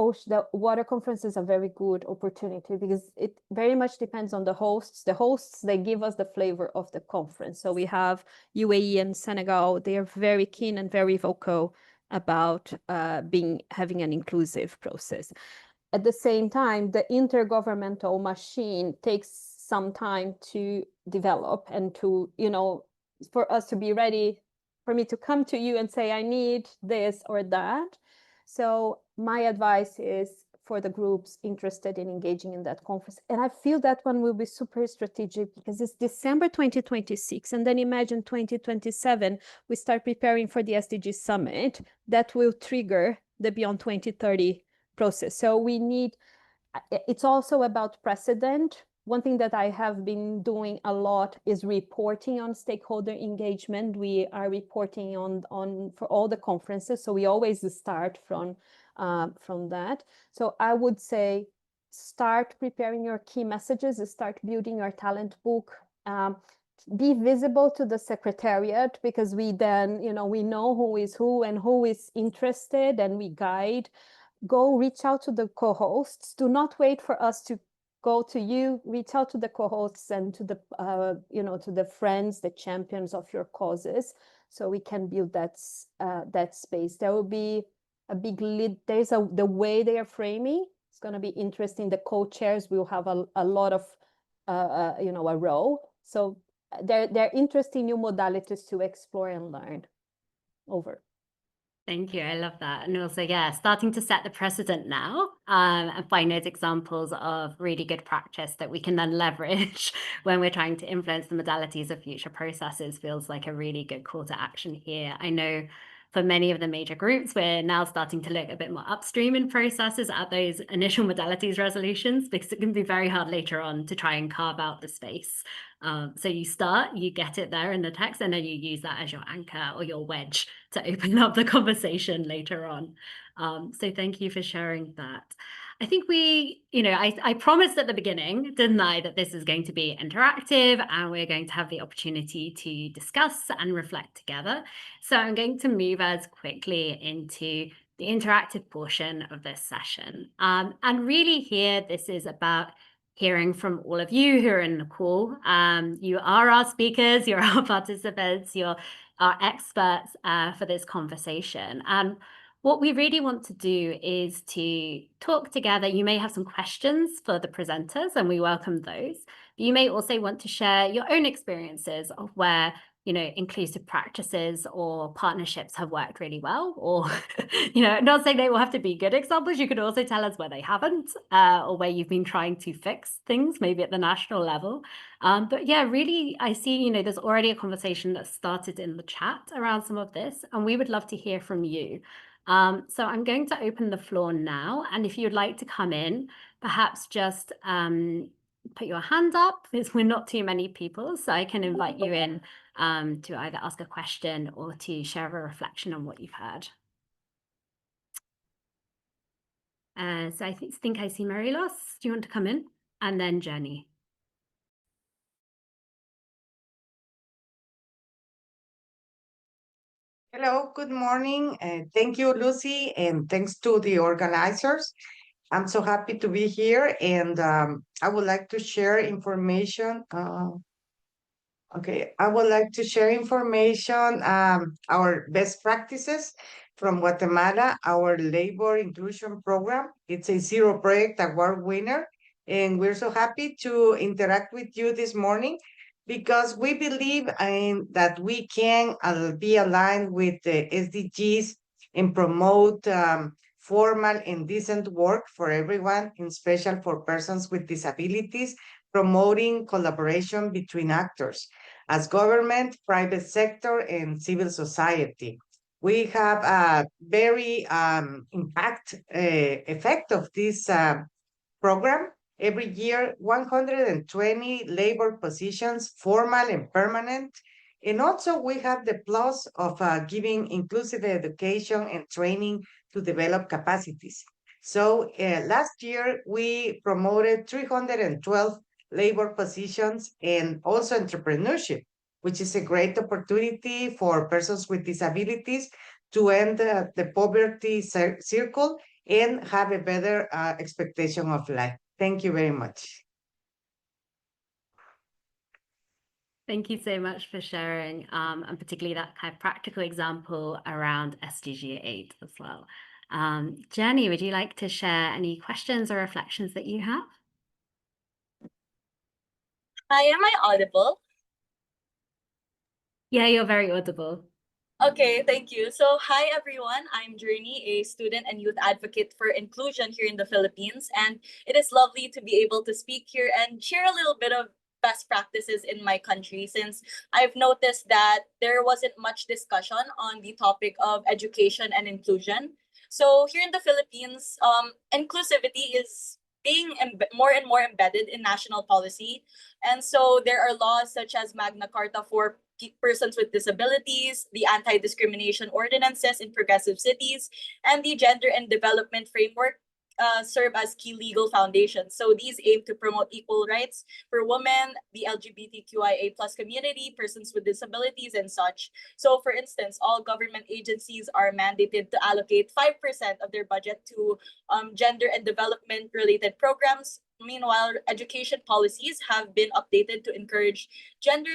water conference is a very good opportunity because it very much depends on the hosts. The hosts, they give us the flavor of the conference. So we have UAE and Senegal. They are very keen and very vocal about having an inclusive process. At the same time, the intergovernmental machine takes some time to develop and to, for us to be ready, for me to come to you and say, I need this or that. So my advice is for the groups interested in engaging in that conference. And I feel that one will be super strategic because it's December 2026. And then imagine 2027, we start preparing for the SDG Summit that will trigger the Beyond 2030 process. So we need, it's also about precedent. One thing that I have been doing a lot is reporting on stakeholder engagement. We are reporting on for all the conferences, so we always start from that. So I would say start preparing your key messages, start building your talent book. Be visible to the secretariat because we then, we know who is who and who is interested, and we guide. Go reach out to the co-hosts. Do not wait for us to go to you. Reach out to the co-hosts and to the to the friends, the champions of your causes, so we can build that space. There will be a big lead. There's the way they are framing. It's going to be interesting. The co-chairs will have a lot of a role. So they're interesting new modalities to explore and learn. Over. Thank you. I love that. And also, yeah, starting to set the precedent now and find those examples of really good practice that we can then leverage when we're trying to influence the modalities of future processes feels like a really good call to action here. I know for many of the major groups, we're now starting to look a bit more upstream in processes at those initial modalities resolutions, because it can be very hard later on to try and carve out the space. So you start, you get it there in the text, and then you use that as your anchor or your wedge to open up the conversation later on. So thank you for sharing that. I think I promised at the beginning, didn't I, that this is going to be interactive and we're going to have the opportunity to discuss and reflect together. So I'm going to move us quickly into the interactive portion of this session. And really here, this is about hearing from all of you who are in the call. You are our speakers, you're our participants, you're our experts for this conversation. What we really want to do is to talk together. You may have some questions for the presenters, and we welcome those. You may also want to share your own experiences of where inclusive practices or partnerships have worked really well, or, not saying they will have to be good examples. You could also tell us where they haven't, or where you've been trying to fix things, maybe at the national level. But yeah, really, I see, there's already a conversation that started in the chat around some of this, and we would love to hear from you. So I'm going to open the floor now. And if you'd like to come in, perhaps just put your hand up, because we're not too many people, so I can invite you in to either ask a question or to share a reflection on what you've heard. So I think I see Marilos. Do you want to come in? And then Jenny. Hello, good morning. Thank you, Lucy, and thanks to the organizers. I'm so happy to be here, and I would like to share information. I would like to share information, our best practices from Guatemala, our labor inclusion program. It's a Zero Project Award winner, and we're so happy to interact with you this morning because we believe that we can be aligned with the SDGs and promote formal and decent work for everyone, in special for persons with disabilities, promoting collaboration between actors as government, private sector, and civil society. We have a very effect of this program. Every year, 120 labor positions, formal and permanent. And also we have the plus of giving inclusive education and training to develop capacities. So last year, we promoted 312 labor positions and also entrepreneurship, which is a great opportunity for persons with disabilities to end the poverty circle and have a better expectation of life. Thank you very much. Thank you so much for sharing, and particularly that kind of practical example around SDG 8 as well. Jenny, would you like to share any questions or reflections that you have? Hi, am I audible? Yeah, you're very audible. Okay, thank you. So, hi everyone. I'm Journey, a student and youth advocate for inclusion here in the Philippines, and it is lovely to be able to speak here and share a little bit of best practices in my country, since I've noticed that there wasn't much discussion on the topic of education and inclusion. So, here in the Philippines, inclusivity is being more and more embedded in national policy. And so there are laws such as Magna Carta for persons with disabilities, the anti-discrimination ordinances in progressive cities, and the gender and development framework serve as key legal foundations. So these aim to promote equal rights for women, the LGBTQIA plus community, persons with disabilities, and such. So for instance, all government agencies are mandated to allocate 5% of their budget to gender and development related programs. Meanwhile, education policies have been updated to encourage gender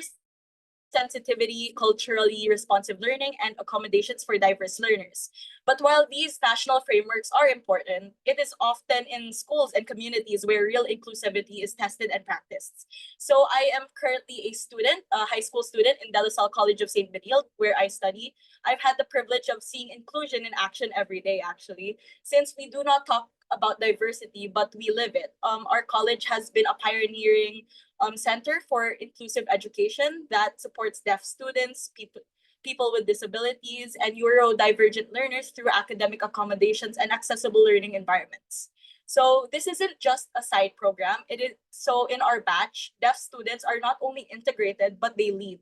sensitivity, culturally responsive learning, and accommodations for diverse learners. But while these national frameworks are important, it is often in schools and communities where real inclusivity is tested and practiced. So I am currently a student, a high school student in De La Salle College of St. Benilde, where I study. I've had the privilege of seeing inclusion in action every day, actually, since we do not talk about diversity, but we live it. Our college has been a pioneering center for inclusive education that supports deaf students, people with disabilities, and neurodivergent learners through academic accommodations and accessible learning environments. So this isn't just a side program. It is so in our batch, deaf students are not only integrated, but they lead.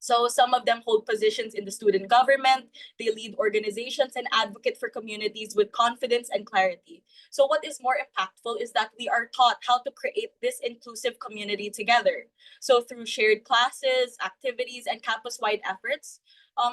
So some of them hold positions in the student government, they lead organizations and advocate for communities with confidence and clarity. So what is more impactful is that we are taught how to create this inclusive community together. So through shared classes, activities, and campus-wide efforts,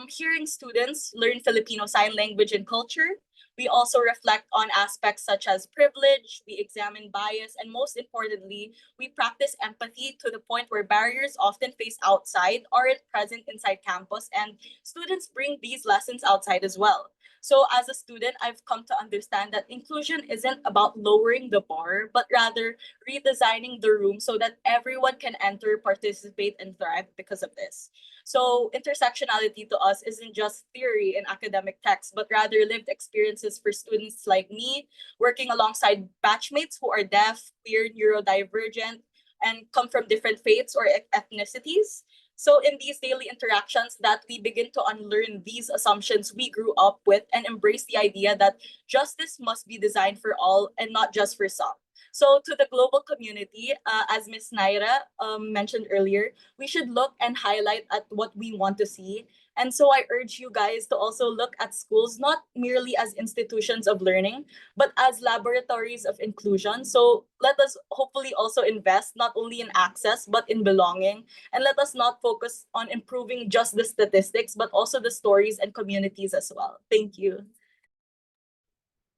hearing students learn Filipino Sign Language and culture. We also reflect on aspects such as privilege, we examine bias, and most importantly, we practice empathy to the point where barriers often faced outside aren't present inside campus, and students bring these lessons outside as well. So as a student, I've come to understand that inclusion isn't about lowering the bar, but rather redesigning the room so that everyone can enter, participate, and thrive because of this. So intersectionality to us isn't just theory in academic texts, but rather lived experiences for students like me, working alongside batchmates who are deaf, queer, neurodivergent, and come from different faiths or ethnicities. So in these daily interactions that we begin to unlearn these assumptions we grew up with and embrace the idea that justice must be designed for all and not just for some. So to the global community, as Ms. Naira mentioned earlier, we should look and highlight at what we want to see. And so I urge you guys to also look at schools not merely as institutions of learning, but as laboratories of inclusion. So let us hopefully also invest not only in access, but in belonging. And let us not focus on improving just the statistics, but also the stories and communities as well. Thank you.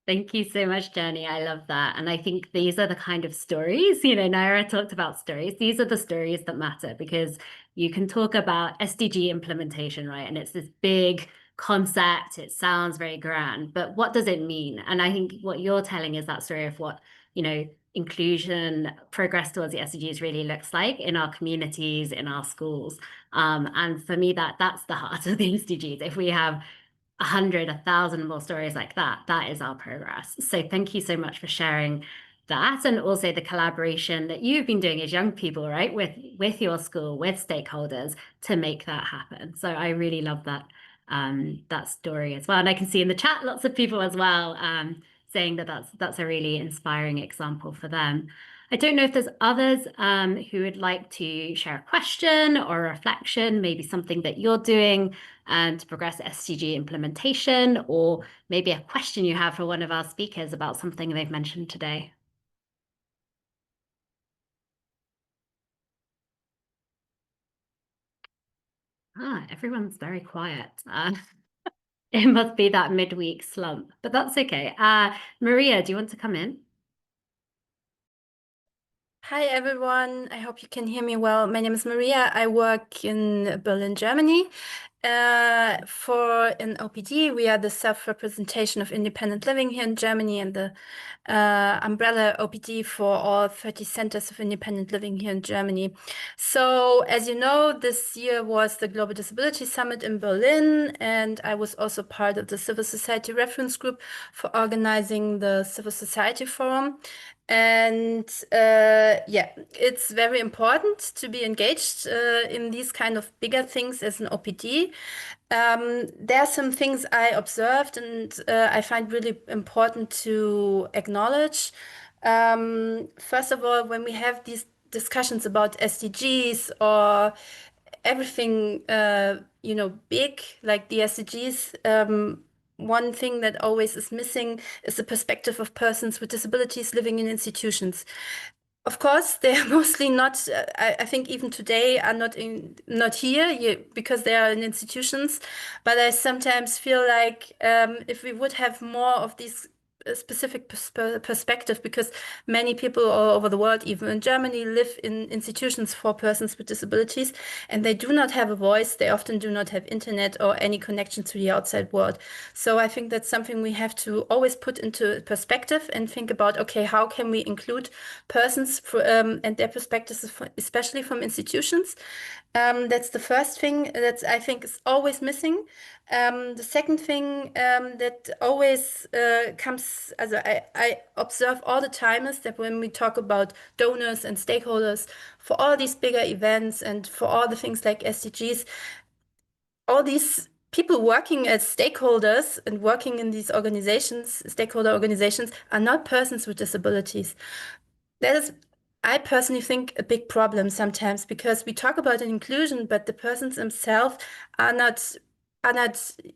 Thank you so much, Jenny. I love that. And I think these are the kind of stories, Naira talked about stories. These are the stories that matter, because you can talk about SDG implementation, right? And it's this big concept. It sounds very grand, but what does it mean? And I think what you're telling is that story of what, inclusion, progress towards the SDGs really looks like in our communities, in our schools. And for me, that's the heart of the SDGs. If we have 100, 1,000 more stories like that, that is our progress. So thank you so much for sharing that, and also the collaboration that you've been doing as young people, right, with your school, with stakeholders to make that happen. So I really love that that story as well. And I can see in the chat lots of people as well saying that that's a really inspiring example for them. I don't know if there's others who would like to share a question or a reflection, maybe something that you're doing to progress SDG implementation, or maybe a question you have for one of our speakers about something they've mentioned today. Everyone's very quiet. It must be that midweek slump, but that's okay. Maria, do you want to come in? Hi, everyone. I hope you can hear me well. My name is Maria. I work in Berlin, Germany. For an OPD, we are the self-representation of independent living here in Germany and the umbrella OPD for all 30 centers of independent living here in Germany. So, as you know, this year was the Global Disability Summit in Berlin, and I was also part of the Civil Society Reference Group for organizing the Civil Society Forum. And yeah, it's very important to be engaged in these kind of bigger things as an OPD. There are some things I observed and I find really important to acknowledge. First of all, when we have these discussions about SDGs or everything, big like the SDGs, one thing that always is missing is the perspective of persons with disabilities living in institutions. Of course, they are mostly not. I think even today are not here because they are in institutions. But I sometimes feel like if we would have more of these specific perspective, because many people all over the world, even in Germany, live in institutions for persons with disabilities, and they do not have a voice. They often do not have internet or any connection to the outside world. So I think that's something we have to always put into perspective and think about, okay, how can we include persons and their perspectives, especially from institutions? That's the first thing that I think is always missing. The second thing that always comes, as I observe all the time, is that when we talk about donors and stakeholders for all these bigger events and for all the things like SDGs, all these people working as stakeholders and working in these organizations, stakeholder organizations, are not persons with disabilities. That is, I personally think, a big problem sometimes, because we talk about inclusion, but the persons themselves are not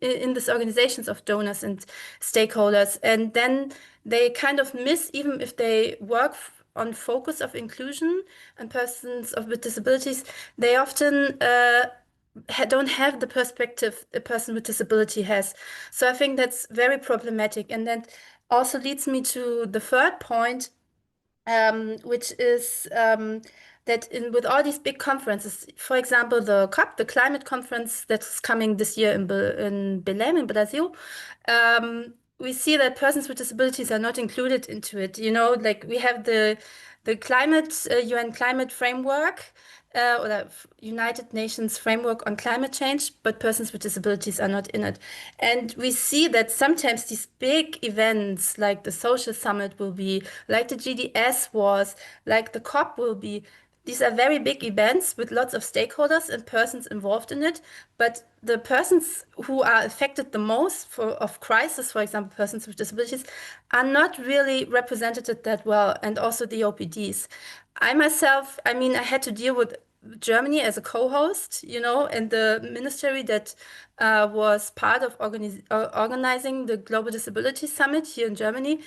in these organizations of donors and stakeholders, and then they kind of miss, even if they work on focus of inclusion and persons with disabilities, they often don't have the perspective a person with disability has. So I think that's very problematic, and that also leads me to the third point, which is that with all these big conferences, for example, the COP, the climate conference that's coming this year in Belém, in Brazil, we see that persons with disabilities are not included into it. Like we have the climate UN climate framework, or the United Nations framework on climate change, but persons with disabilities are not in it. And we see that sometimes these big events, like the social summit will be, like the GDS was, like the COP will be, these are very big events with lots of stakeholders and persons involved in it. But the persons who are affected the most of crisis, for example, persons with disabilities, are not really represented that well, and also the OPDs. I myself, I had to deal with Germany as a co-host, and the ministry that was part of organizing the Global Disability Summit here in Germany.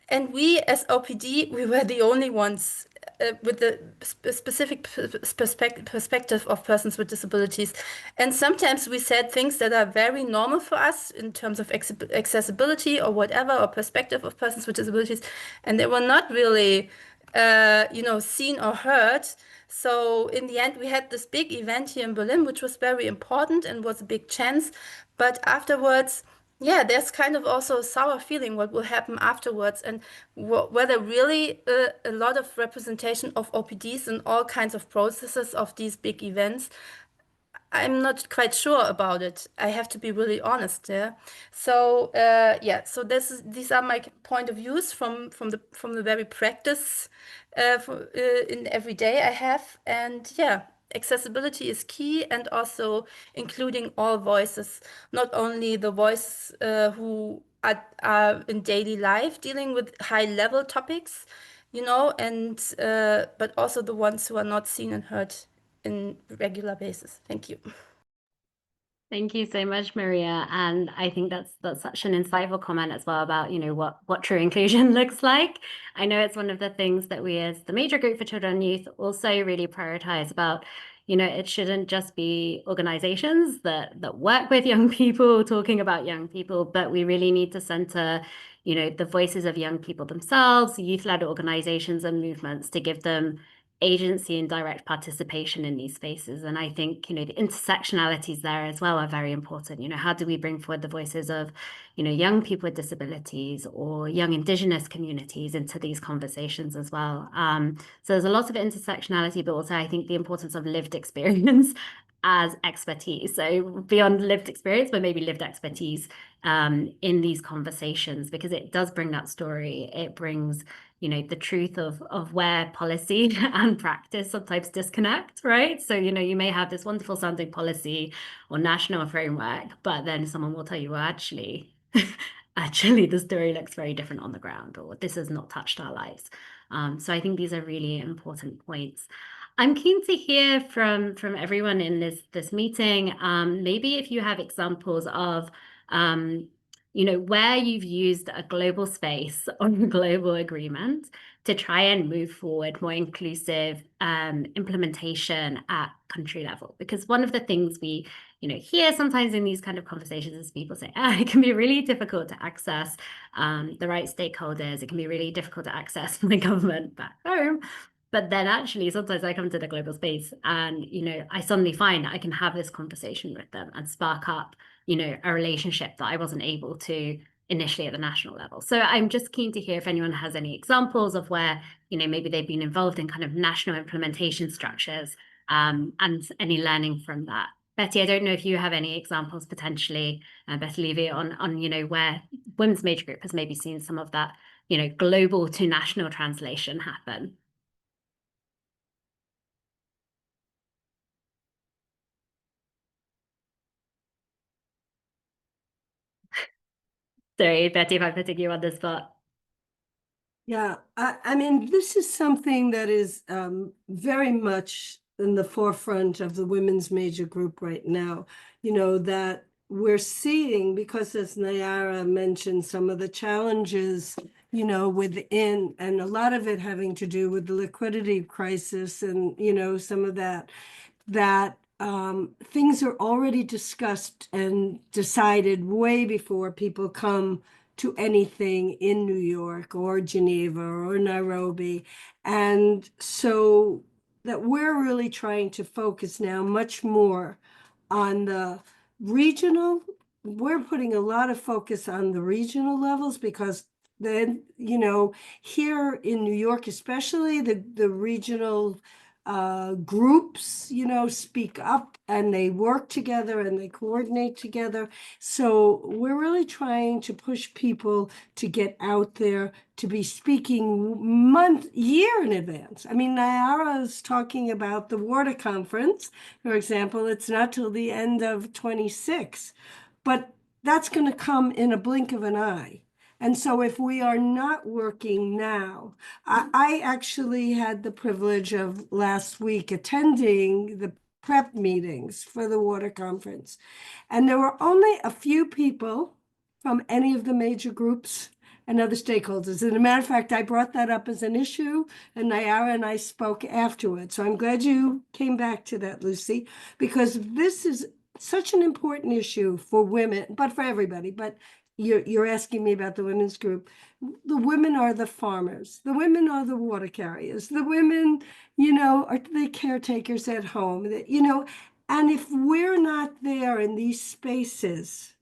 And we, as OPD, we were the only ones with the specific perspective of persons with disabilities. And sometimes we said things that are very normal for us in terms of accessibility or whatever, or perspective of persons with disabilities. And they were not really, seen or heard. So in the end, we had this big event here in Berlin, which was very important and was a big chance. But afterwards, yeah, there's kind of also a sour feeling what will happen afterwards, and whether really a lot of representation of OPDs and all kinds of processes of these big events. I'm not quite sure about it. I have to be really honest there. So yeah, so these are my point of views from the very practice in every day I have. And yeah, accessibility is key, and also including all voices, not only the voices who are in daily life dealing with high level topics, and but also the ones who are not seen and heard in regular basis. Thank you. Thank you so much, Maria. And I think that's such an insightful comment as well about, what true inclusion looks like. I know it's one of the things that we as the major group for children and youth also really prioritize about, it shouldn't just be organizations that work with young people, talking about young people, but we really need to center, the voices of young people themselves, youth-led organizations and movements, to give them agency and direct participation in these spaces. And I think, the intersectionalities there as well are very important. How do we bring forward the voices of, young people with disabilities or young Indigenous communities into these conversations as well? So there's a lot of intersectionality, but also I think the importance of lived experience as expertise. So beyond lived experience, but maybe lived expertise in these conversations, because it does bring that story. It brings the truth of where policy and practice sometimes disconnect, right? So, you may have this wonderful sounding policy or national framework, but then someone will tell you, well, actually, the story looks very different on the ground, or this has not touched our lives. So I think these are really important points. I'm keen to hear from everyone in this meeting. Maybe if you have examples of where you've used a global space or a global agreement to try and move forward more inclusive implementation at country level. Because one of the things we hear sometimes in these kind of conversations is people say, it can be really difficult to access the right stakeholders. It can be really difficult to access the government back home. But then actually, sometimes I come to the global space and, I suddenly find I can have this conversation with them and spark up, a relationship that I wasn't able to initially at the national level. So I'm just keen to hear if anyone has any examples of where, maybe they've been involved in kind of national implementation structures and any learning from that. Betty, I don't know if you have any examples potentially, Betty Levy, on where Women's Major Group has maybe seen some of that, global to national translation happen. Sorry, Betty, if I'm putting you on the spot. Yeah, I mean, this is something that is very much in the forefront of the Women's Major Group right now, that we're seeing, because as Nayara mentioned, some of the challenges, within, and a lot of it having to do with the liquidity crisis and, some of that things are already discussed and decided way before people come to anything in New York or Geneva or Nairobi. And so that we're really trying to focus now much more on the regional. We're putting a lot of focus on the regional levels, because then, here in New York, especially the regional groups, speak up and they work together and they coordinate together. So we're really trying to push people to get out there, to be speaking year in advance. I mean, Nayara is talking about the water conference, for example. It's not till the end of 26, but that's going to come in a blink of an eye. And so if we are not working now, I actually had the privilege of last week attending the prep meetings for the water conference. And there were only a few people from any of the major groups and other stakeholders. As a matter of fact, I brought that up as an issue, and Nayara and I spoke afterwards. So I'm glad you came back to that, Lucy, because this is such an important issue for women, but for everybody. But you're asking me about the women's group. The women are the farmers. The women are the water carriers. The women, are the caretakers at home. And if we're not there in these spaces,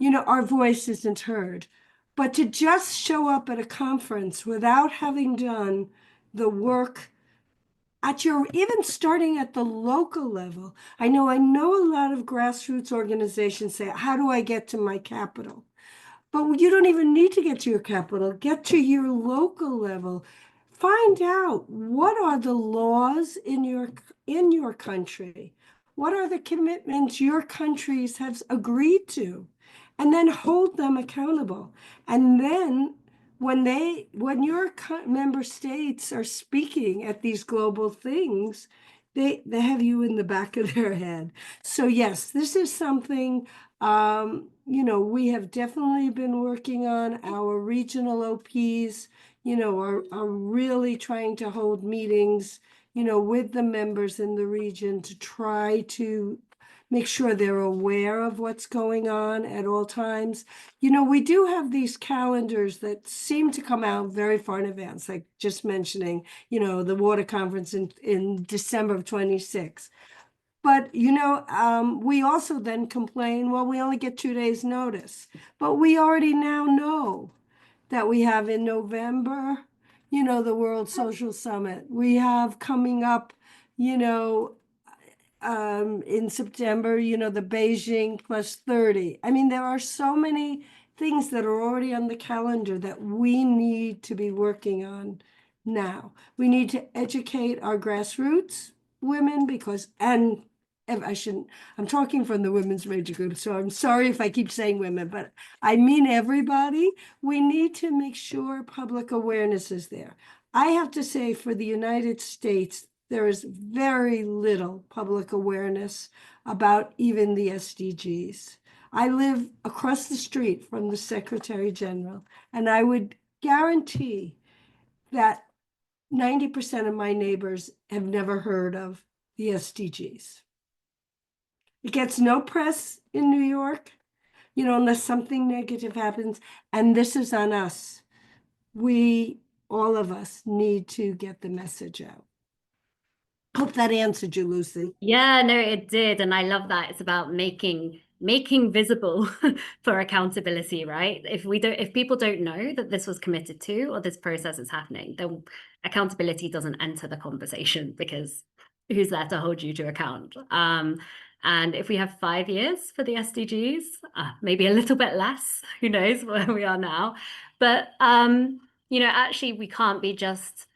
our voice isn't heard. But to just show up at a conference without having done the work even starting at the local level. I know a lot of grassroots organizations say, how do I get to my capital? But you don't even need to get to your capital. Get to your local level. Find out, what are the laws in your country? What are the commitments your countries have agreed to? And then hold them accountable. And then when your member states are speaking at these global things, they have you in the back of their head. So yes, this is something we have definitely been working on. Our regional OPs, are really trying to hold meetings, with the members in the region to try to make sure they're aware of what's going on at all times. We do have these calendars that seem to come out very far in advance, like just mentioning, the water conference in December of 26. But, we also then complain, well, we only get 2 days notice. But we already now know that we have in November, the World Social Summit. We have coming up, in September, the Beijing plus 30. I mean, there are so many things that are already on the calendar that we need to be working on now. We need to educate our grassroots women and I shouldn't, I'm talking from the women's major group, so I'm sorry if I keep saying women, but I mean everybody. We need to make sure public awareness is there. I have to say, for the United States, there is very little public awareness about even the SDGs. I live across the street from the Secretary General, and I would guarantee that 90% of my neighbors have never heard of the SDGs. It gets no press in New York, unless something negative happens, and this is on us. All of us, need to get the message out. Hope that answered you, Lucy. Yeah, no, it did. And I love that. It's about making visible for accountability, right? If people don't know that this was committed to or this process is happening, then accountability doesn't enter the conversation, because who's there to hold you to account? And if we have 5 years for the SDGs, maybe a little bit less, who knows where we are now. But actually we can't be just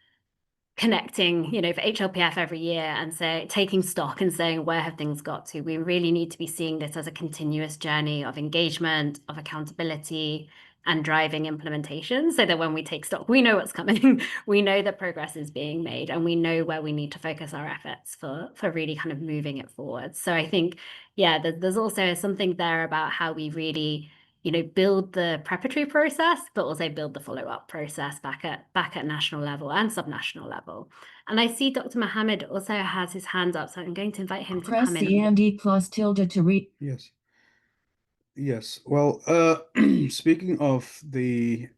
connecting, for HLPF every year and taking stock and saying, where have things got to? We really need to be seeing this as a continuous journey of engagement, of accountability, and driving implementation, so that when we take stock, we know what's coming, we know that progress is being made, and we know where we need to focus our efforts for really kind of moving it forward. So I think, yeah, there's also something there about how we really build the preparatory process, but also build the follow-up process back at national level and subnational level. And I see Dr. Mohammed also has his hand up, so I'm going to invite him to Press come the in. AMD plus tilde to read. Yes. Well, speaking of the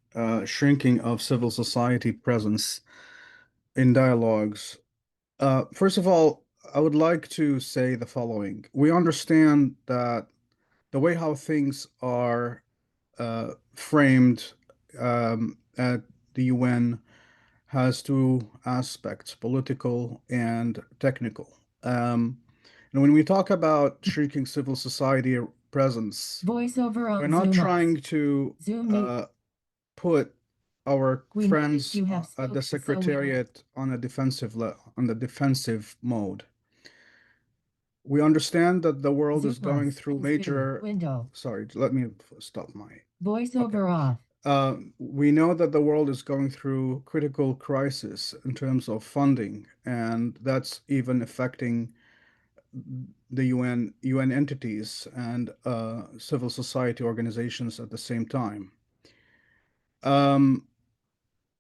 shrinking of civil society presence in dialogues, first of all, I would like to say the following. We understand that the way how things are framed at the UN has two aspects, political and technical. And when we talk about shrinking civil society presence, Voiceover on we're not Zoom. trying to Zoom put our We friends you have at the spoken so well. Secretariat on the defensive mode. We understand that the world is Zoom going off. through Zoom major. window. Sorry, let me stop my. Voiceover off. We know that the world is going through critical crisis in terms of funding, and that's even affecting the UN entities and civil society organizations at the same time.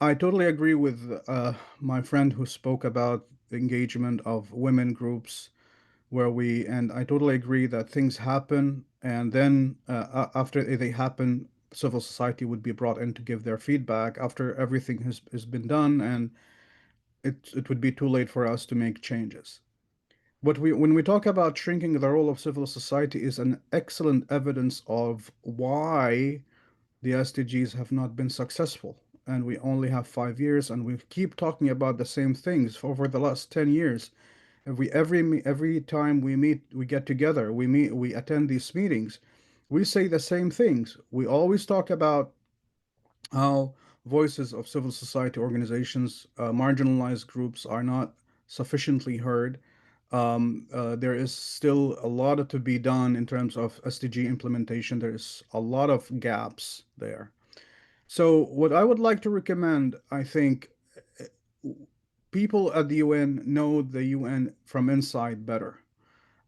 I totally agree with my friend who spoke about the engagement of women groups, and I totally agree that things happen, and then after they happen, civil society would be brought in to give their feedback after everything has been done, and it would be too late for us to make changes. When we talk about shrinking the role of civil society is an excellent evidence of why the SDGs have not been successful. And we only have 5 years, and we keep talking about the same things for over the last 10 years. Every time we meet, we get together, we attend these meetings, we say the same things. We always talk about how voices of civil society organizations, marginalized groups, are not sufficiently heard. There is still a lot to be done in terms of SDG implementation. There's a lot of gaps there. So, what I would like to recommend, I think, people at the UN know the UN from inside better.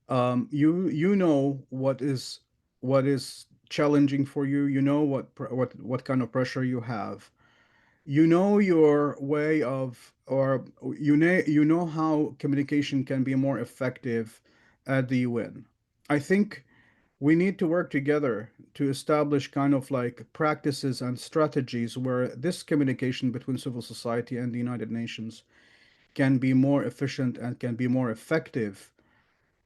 You know what is challenging for you. You know what kind of pressure you have. you know your way of, or you know how communication can be more effective at the UN. I think we need to work together to establish kind of like practices and strategies where this communication between civil society and the United Nations can be more efficient and can be more effective,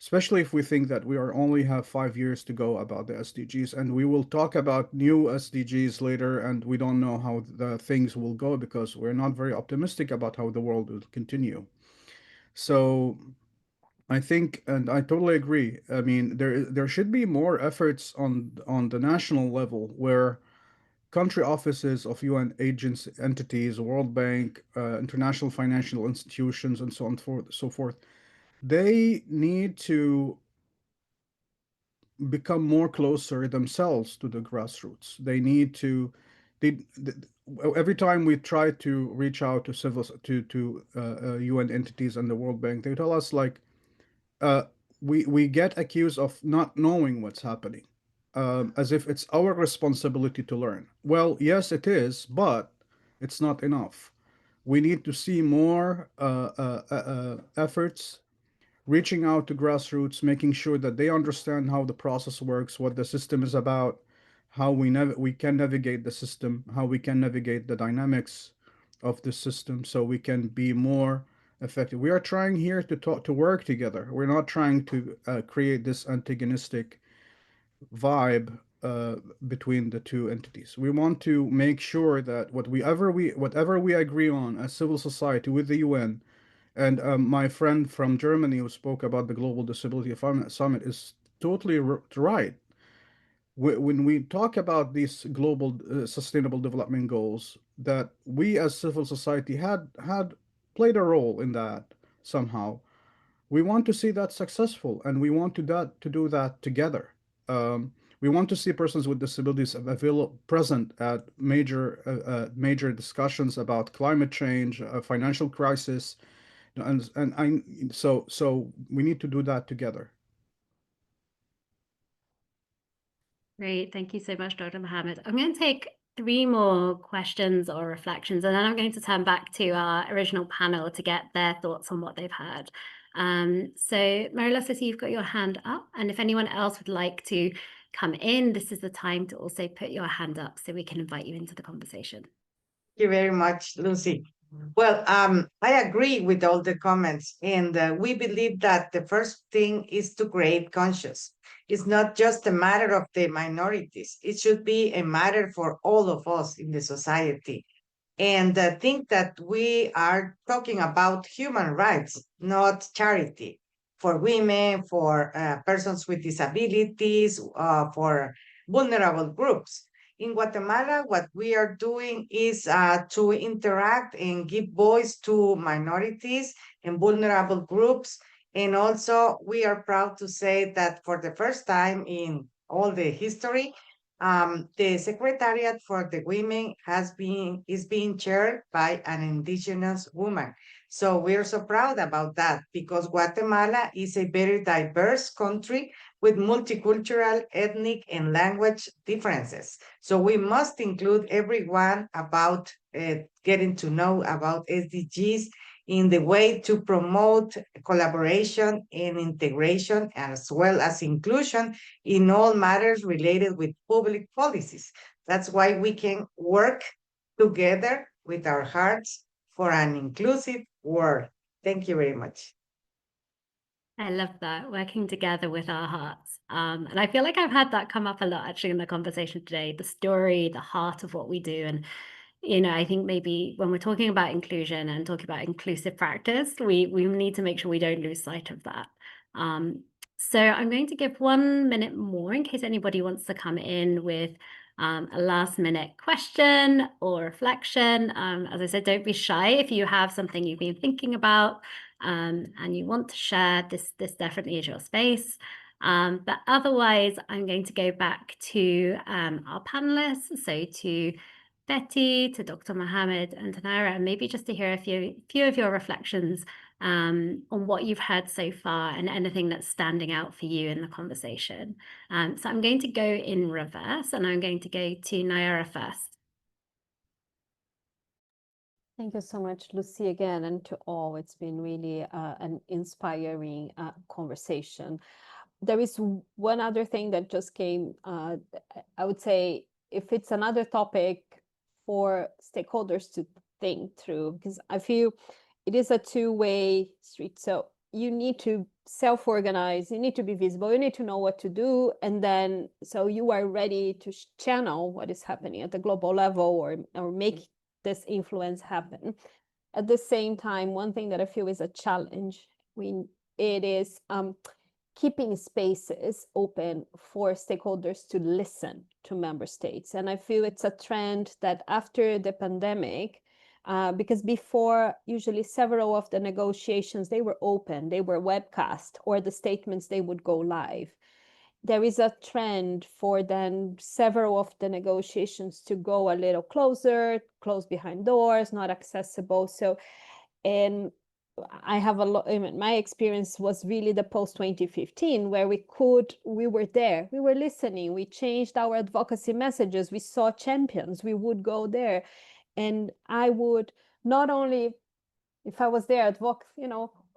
especially if we think that we are only have 5 years to go about the SDGs, and we will talk about new SDGs later, and we don't know how the things will go because we're not very optimistic about how the world will continue. So I think, and I totally agree. I mean, there should be more efforts on the national level where country offices of UN agents, entities, World Bank, international financial institutions, and so on so forth, they need to become more closer themselves to the grassroots. They need to, they every time we try to reach out to UN entities and the World Bank, they tell us like, uh, we get accused of not knowing what's happening, as if it's our responsibility to learn. Well, yes, it is, but it's not enough. We need to see more efforts reaching out to grassroots, making sure that they understand how the process works, what the system is about, how we can navigate the system, how we can navigate the dynamics of the system, so we can be more effective. We are trying here to work together. We're not trying to create this antagonistic vibe between the two entities. We want to make sure that whatever we agree on as civil society with the UN, and my friend from Germany who spoke about the Global Disability Summit is totally right. When we talk about these global sustainable development goals, that we as civil society had played a role in that somehow. We want to see that successful, and we want to do that together. We want to see persons with disabilities available present at major discussions about climate change, financial crisis, and so we need to do that together. Great. Thank you so much, Dr. Mohammed. I'm going to take 3 more questions or reflections, and then I'm going to turn back to our original panel to get their thoughts on what they've heard. So Marilos, I see you've got your hand up, and if anyone else would like to come in, this is the time to also put your hand up so we can invite you into the conversation. Thank you very much, Lucy. Well, I agree with all the comments, and we believe that the first thing is to create conscious. It's not just a matter of the minorities. It should be a matter for all of us in the society. And think that we are talking about human rights, not charity, for women, for persons with disabilities, for vulnerable groups. In Guatemala, what we are doing is to interact and give voice to minorities and vulnerable groups. And also, we are proud to say that for the first time in all the history, the Secretariat for the Women is being chaired by an indigenous woman. So we're so proud about that because Guatemala is a very diverse country with multicultural, ethnic, and language differences. So we must include everyone about getting to know about SDGs in the way to promote collaboration and integration, as well as inclusion in all matters related with public policies. That's why we can work together with our hearts for an inclusive world. Thank you very much. I love that, working together with our hearts. And I feel like I've had that come up a lot actually in the conversation today, the story, the heart of what we do. And I think maybe when we're talking about inclusion and talking about inclusive practice, we need to make sure we don't lose sight of that. So I'm going to give 1 minute more in case anybody wants to come in with a last minute question or reflection. As I said, don't be shy if you have something you've been thinking about and you want to share, this definitely is your space. But otherwise, I'm going to go back to our panelists, so to Betty, to Dr. Mohammed, and to Naira, and maybe just to hear a few of your reflections on what you've heard so far and anything that's standing out for you in the conversation. So I'm going to go in reverse, and I'm going to go to Naira first. Thank you so much, Lucy, again, and to all. It's been really an inspiring conversation. There is one other thing that just came. I would say if it's another topic for stakeholders to think through, because I feel it is a two-way street. So you need to self-organize, you need to be visible, you need to know what to do, and then so you are ready to channel what is happening at the global level or make this influence happen. At the same time, one thing that I feel is a challenge, it is keeping spaces open for stakeholders to listen to member states. And I feel it's a trend that after the pandemic, because before, usually several of the negotiations, they were open, they were webcast, or the statements, they would go live. There is a trend for then several of the negotiations to go a little closer, closed behind doors, not accessible. So, and I have a lot, I mean, my experience was really the post 2015, where we were there, we were listening, we changed our advocacy messages, we saw champions, we would go there. And I would not only, if I was there,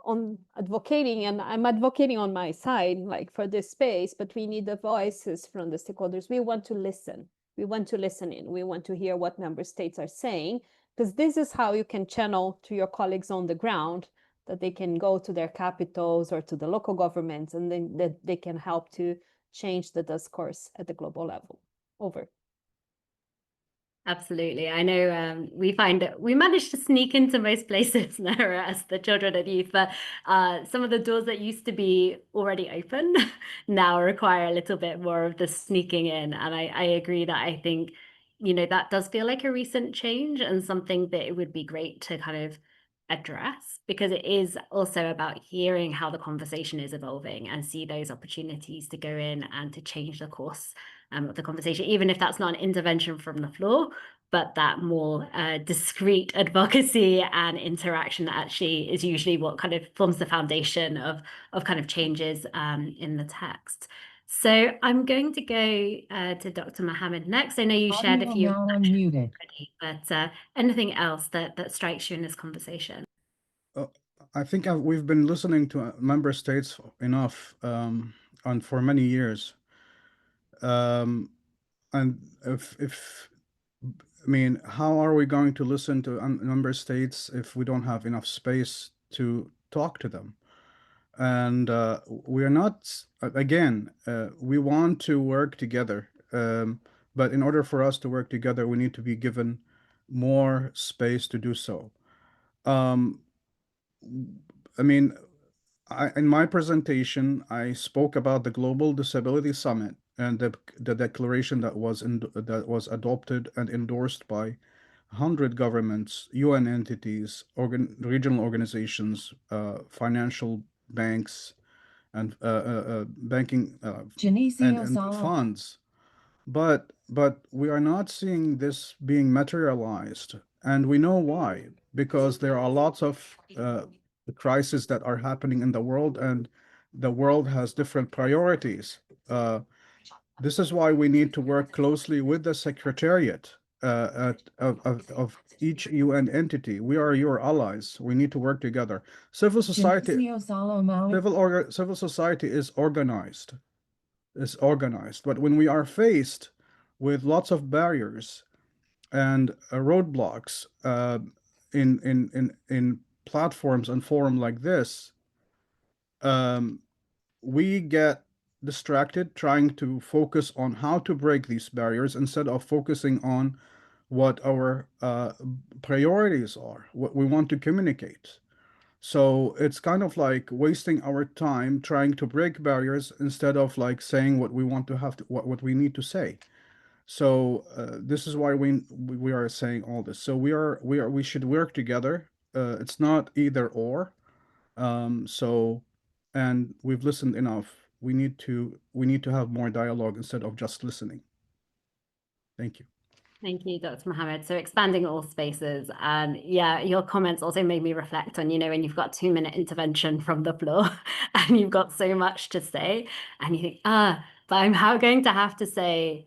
on advocating, and I'm advocating on my side, like for this space, but we need the voices from the stakeholders. We want to listen. We want to listen in. We want to hear what member states are saying, because this is how you can channel to your colleagues on the ground, that they can go to their capitals or to the local governments, and then that they can help to change the discourse at the global level. Over. Absolutely. I know we find that we manage to sneak into most places now as the children and youth, but some of the doors that used to be already open now require a little bit more of the sneaking in. And I agree that I think, that does feel like a recent change and something that it would be great to kind of address, because it is also about hearing how the conversation is evolving and see those opportunities to go in and to change the course of the conversation, even if that's not an intervention from the floor, but that more discrete advocacy and interaction that actually is usually what kind of forms the foundation of kind of changes in the text. So I'm going to go to Dr. Mohammed next. I know you shared a Audio few now unmuted. already, but anything else that strikes you in this conversation? I think we've been listening to member states enough and for many years. And if I mean, how are we going to listen to member states if we don't have enough space to talk to them? And we are not, again, we want to work together. But in order for us to work together, we need to be given more space to do so. I mean, in my presentation, I spoke about the Global Disability Summit and the declaration that was adopted and endorsed by 100 governments, UN entities, regional organizations, financial banks, and banking Genesio and Sala. funds. But we are not seeing this being materialized, and we know why. Because there are lots of crises that are happening in the world, and the world has different priorities. This is why we need to work closely with the secretariat of each UN entity. We are your allies. We need to work together. Civil society Genesio Sala Maui. civil society is organized. But when we are faced with lots of barriers and roadblocks in platforms and forum like this, we get distracted trying to focus on how to break these barriers instead of focusing on what our priorities are, what we want to communicate. So it's kind of like wasting our time trying to break barriers instead of like saying what we want to have to, what we need to say. So this is why we are saying all this. So we should work together. It's not either or. So, and we've listened enough. We need to have more dialogue instead of just listening. Thank you. Thank you, Dr. Mohammed. So expanding all spaces. And yeah, your comments also made me reflect on, when you've got 2-minute intervention from the floor and you've got so much to say and you think, but I'm going to have to say,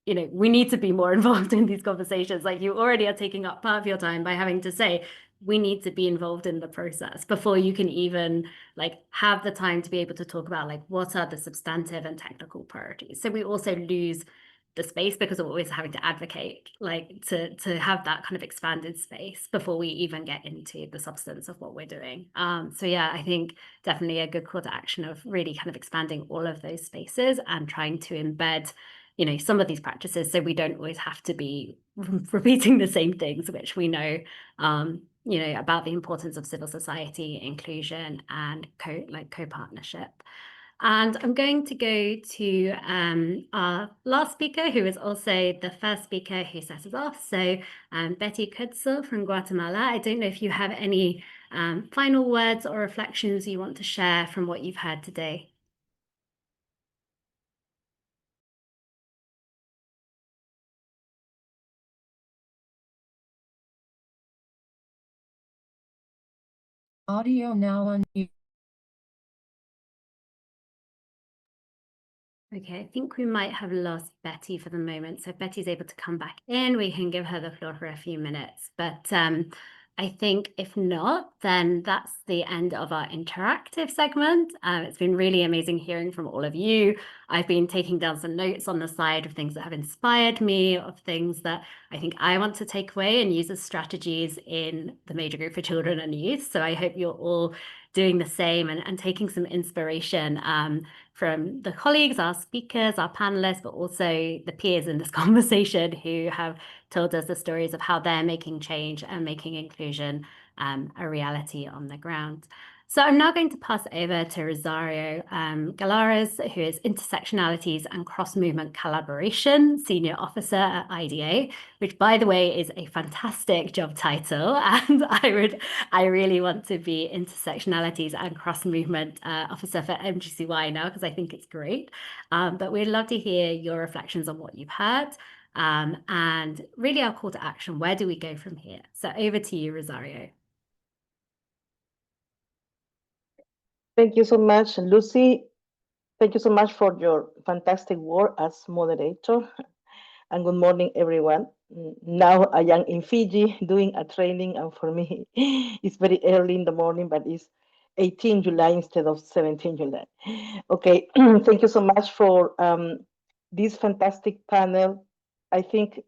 you know, we need to be more involved in these conversations. Like, you already are taking up part of your time by having to say, we need to be involved in the process before you can even like have the time to be able to talk about like what are the substantive and technical priorities. So we also lose the space because we're always having to advocate, like to have that kind of expanded space before we even get into the substance of what we're doing. So yeah, I think definitely a good call to action of really kind of expanding all of those spaces and trying to embed, you know, some of these practices so we don't always have to be repeating the same things, which we know, you know, about the importance of civil society inclusion and co-partnership. And I'm going to go to our last speaker, who is also the first speaker who set us off. So Betty Kutzel from Guatemala. I don't know if you have any final words or reflections you want to share from what you've heard today. Audio now on mute. Okay, I think we might have lost Betty for the moment. So if Betty's able to come back in, we can give her the floor for a few minutes. But I think if not, then that's the end of our interactive segment. It's been really amazing hearing from all of you. I've been taking down some notes on the side of things that have inspired me, of things that I think I want to take away and use as strategies in the major group for children and youth. So I hope you're all doing the same and taking some inspiration from the colleagues, our speakers, our panelists, but also the peers in this conversation who have told us the stories of how they're making change and making inclusion a reality on the ground. So I'm now going to pass over to Rosario Galares, who is Intersectionalities and Cross-Movement Collaboration Senior Officer at IDA, which, by the way, is a fantastic job title. And I really want to be Intersectionalities and Cross-Movement Officer for MGCY now, because I think it's great. But we'd love to hear your reflections on what you've heard. And really our call to action, where do we go from here? So over to you, Rosario. Thank you so much, Lucy. Thank you so much for your fantastic work as moderator. And good morning, everyone. Now I am in Fiji doing a training, and for me, it's very early in the morning, but it's 18 July instead of 17 July. Okay, thank you so much for this fantastic panel. I think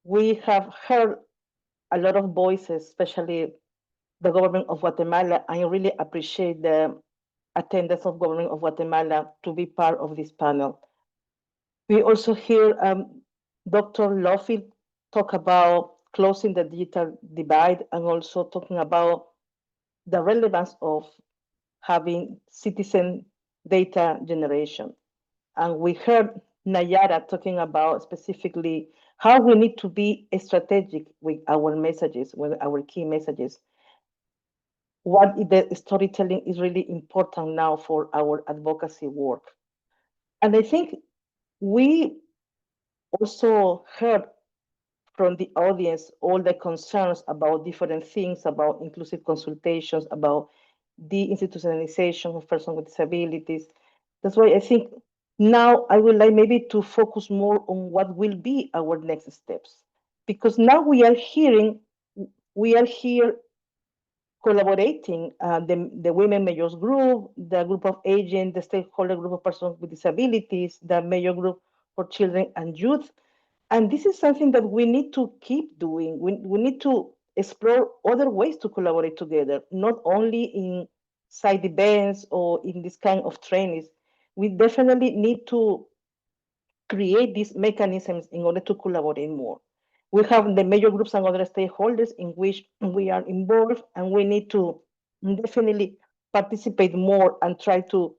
we have heard a lot of voices, especially the government of Guatemala. I really appreciate the attendance of government of Guatemala to be part of this panel. We also hear Dr. Loffield talk about closing the digital divide and also talking about the relevance of having citizen data generation. And we heard Nayara talking about specifically how we need to be strategic with our messages, with our key messages. What the storytelling is really important now for our advocacy work. And I think we also heard from the audience all the concerns about different things, about inclusive consultations, about the institutionalization of persons with disabilities. That's why I think now I would like maybe to focus more on what will be our next steps. Because now we are here collaborating, the Women Mayors Group, the group of agents, the stakeholder group of persons with disabilities, the mayor group for children and youth. And this is something that we need to keep doing. We need to explore other ways to collaborate together, not only in side events or in this kind of trainings. We definitely need to create these mechanisms in order to collaborate more. We have the major groups and other stakeholders in which we are involved, and we need to definitely participate more and try to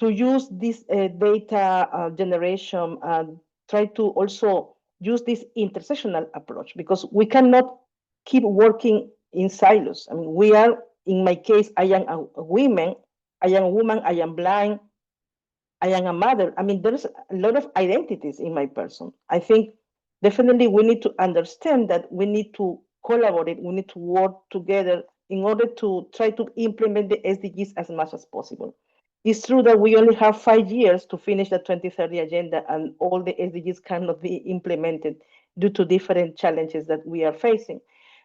use this data generation and try to also use this intersectional approach, because we cannot keep working in silos. I mean, we are, in my case, I am a woman, I am blind, I am a mother. I mean, there's a lot of identities in my person. I think definitely we need to understand that we need to collaborate, we need to work together in order to try to implement the SDGs as much as possible. It's true that we only have 5 years to finish the 2030 agenda, and all the SDGs cannot be implemented due to different challenges that we are facing.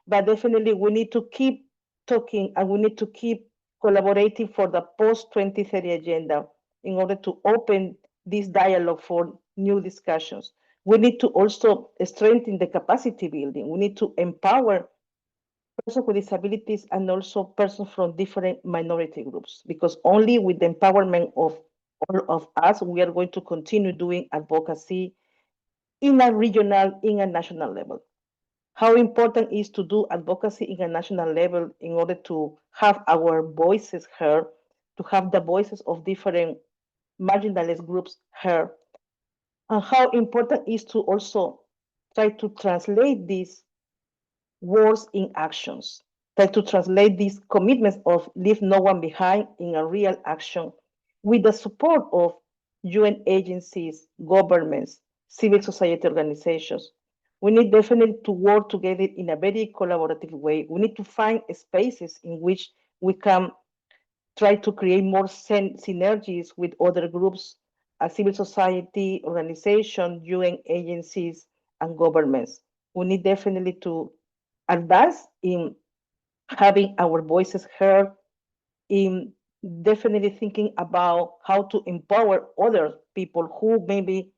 But definitely we need to keep talking, and we need to keep collaborating for the post-2030 agenda in order to open this dialogue for new discussions. We need to also strengthen the capacity building. We need to empower persons with disabilities and also persons from different minority groups, because only with the empowerment of all of us, we are going to continue doing advocacy in a regional, in a national level. How important is to do advocacy in a national level in order to have our voices heard, to have the voices of different marginalized groups heard, and how important is to also try to translate these words in actions, try to translate these commitments of leave no one behind in a real action with the support of UN agencies, governments, civil society organizations. We need definitely to work together in a very collaborative way. We need to find spaces in which we can try to create more synergies with other groups, civil society organizations, UN agencies, and governments. We need definitely to advance in having our voices heard, in definitely thinking about how to empower other people who maybe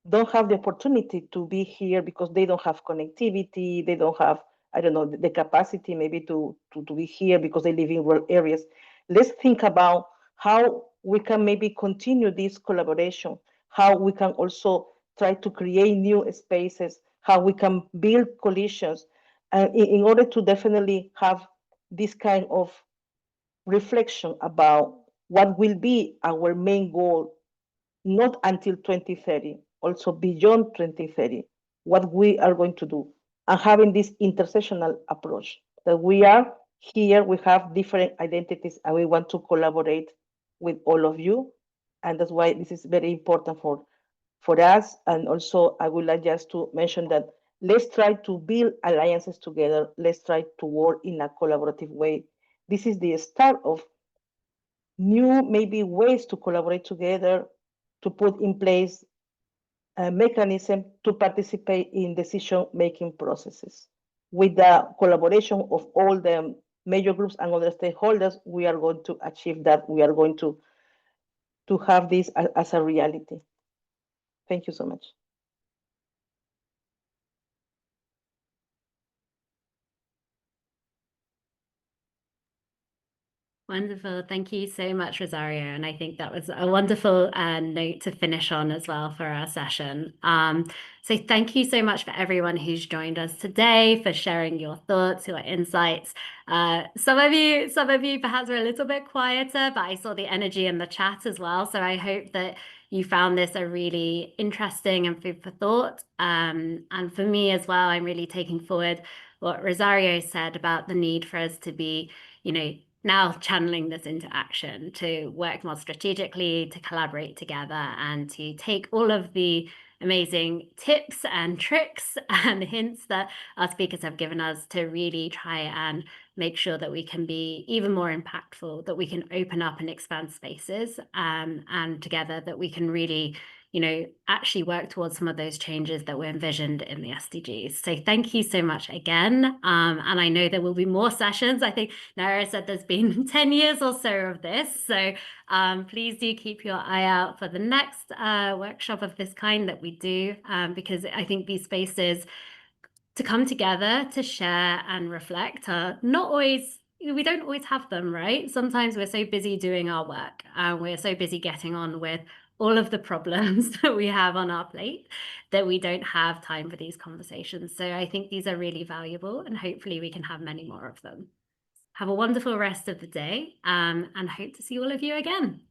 don't have the opportunity to be here because they don't have connectivity, they don't have, I don't know, the capacity maybe to be here because they live in rural areas. Let's think about how we can maybe continue this collaboration, how we can also try to create new spaces, how we can build coalitions, in order to definitely have this kind of reflection about what will be our main goal, not until 2030, also beyond 2030, what we are going to do, and having this intersectional approach that we are here, we have different identities, and we want to collaborate with all of you. And that's why this is very important for us. And also, I would like just to mention that let's try to build alliances together. Let's try to work in a collaborative way. This is the start of new maybe ways to collaborate together, to put in place a mechanism to participate in decision-making processes. With the collaboration of all the major groups and other stakeholders, we are going to achieve that. We are going to have this as a reality. Thank you so much. Wonderful. Thank you so much, Rosario. And I think that was a wonderful note to finish on as well for our session. So thank you so much for everyone who's joined us today, for sharing your thoughts, your insights. Some of you perhaps were a little bit quieter, but I saw the energy in the chat as well. So I hope that you found this a really interesting and food for thought. And for me as well, I'm really taking forward what Rosario said about the need for us to be, now channeling this into action, to work more strategically, to collaborate together, and to take all of the amazing tips and tricks and hints that our speakers have given us to really try and make sure that we can be even more impactful, that we can open up and expand spaces, and together that we can really actually work towards some of those changes that were envisioned in the SDGs. So thank you so much again. And I know there will be more sessions. I think Naira said there's been 10 years or so of this. So please do keep your eye out for the next workshop of this kind that we do, because I think these spaces to come together, to share and reflect are not always, we don't always have them, right? Sometimes we're so busy doing our work and we're so busy getting on with all of the problems that we have on our plate that we don't have time for these conversations. So I think these are really valuable, and hopefully we can have many more of them. Have a wonderful rest of the day, and hope to see all of you again.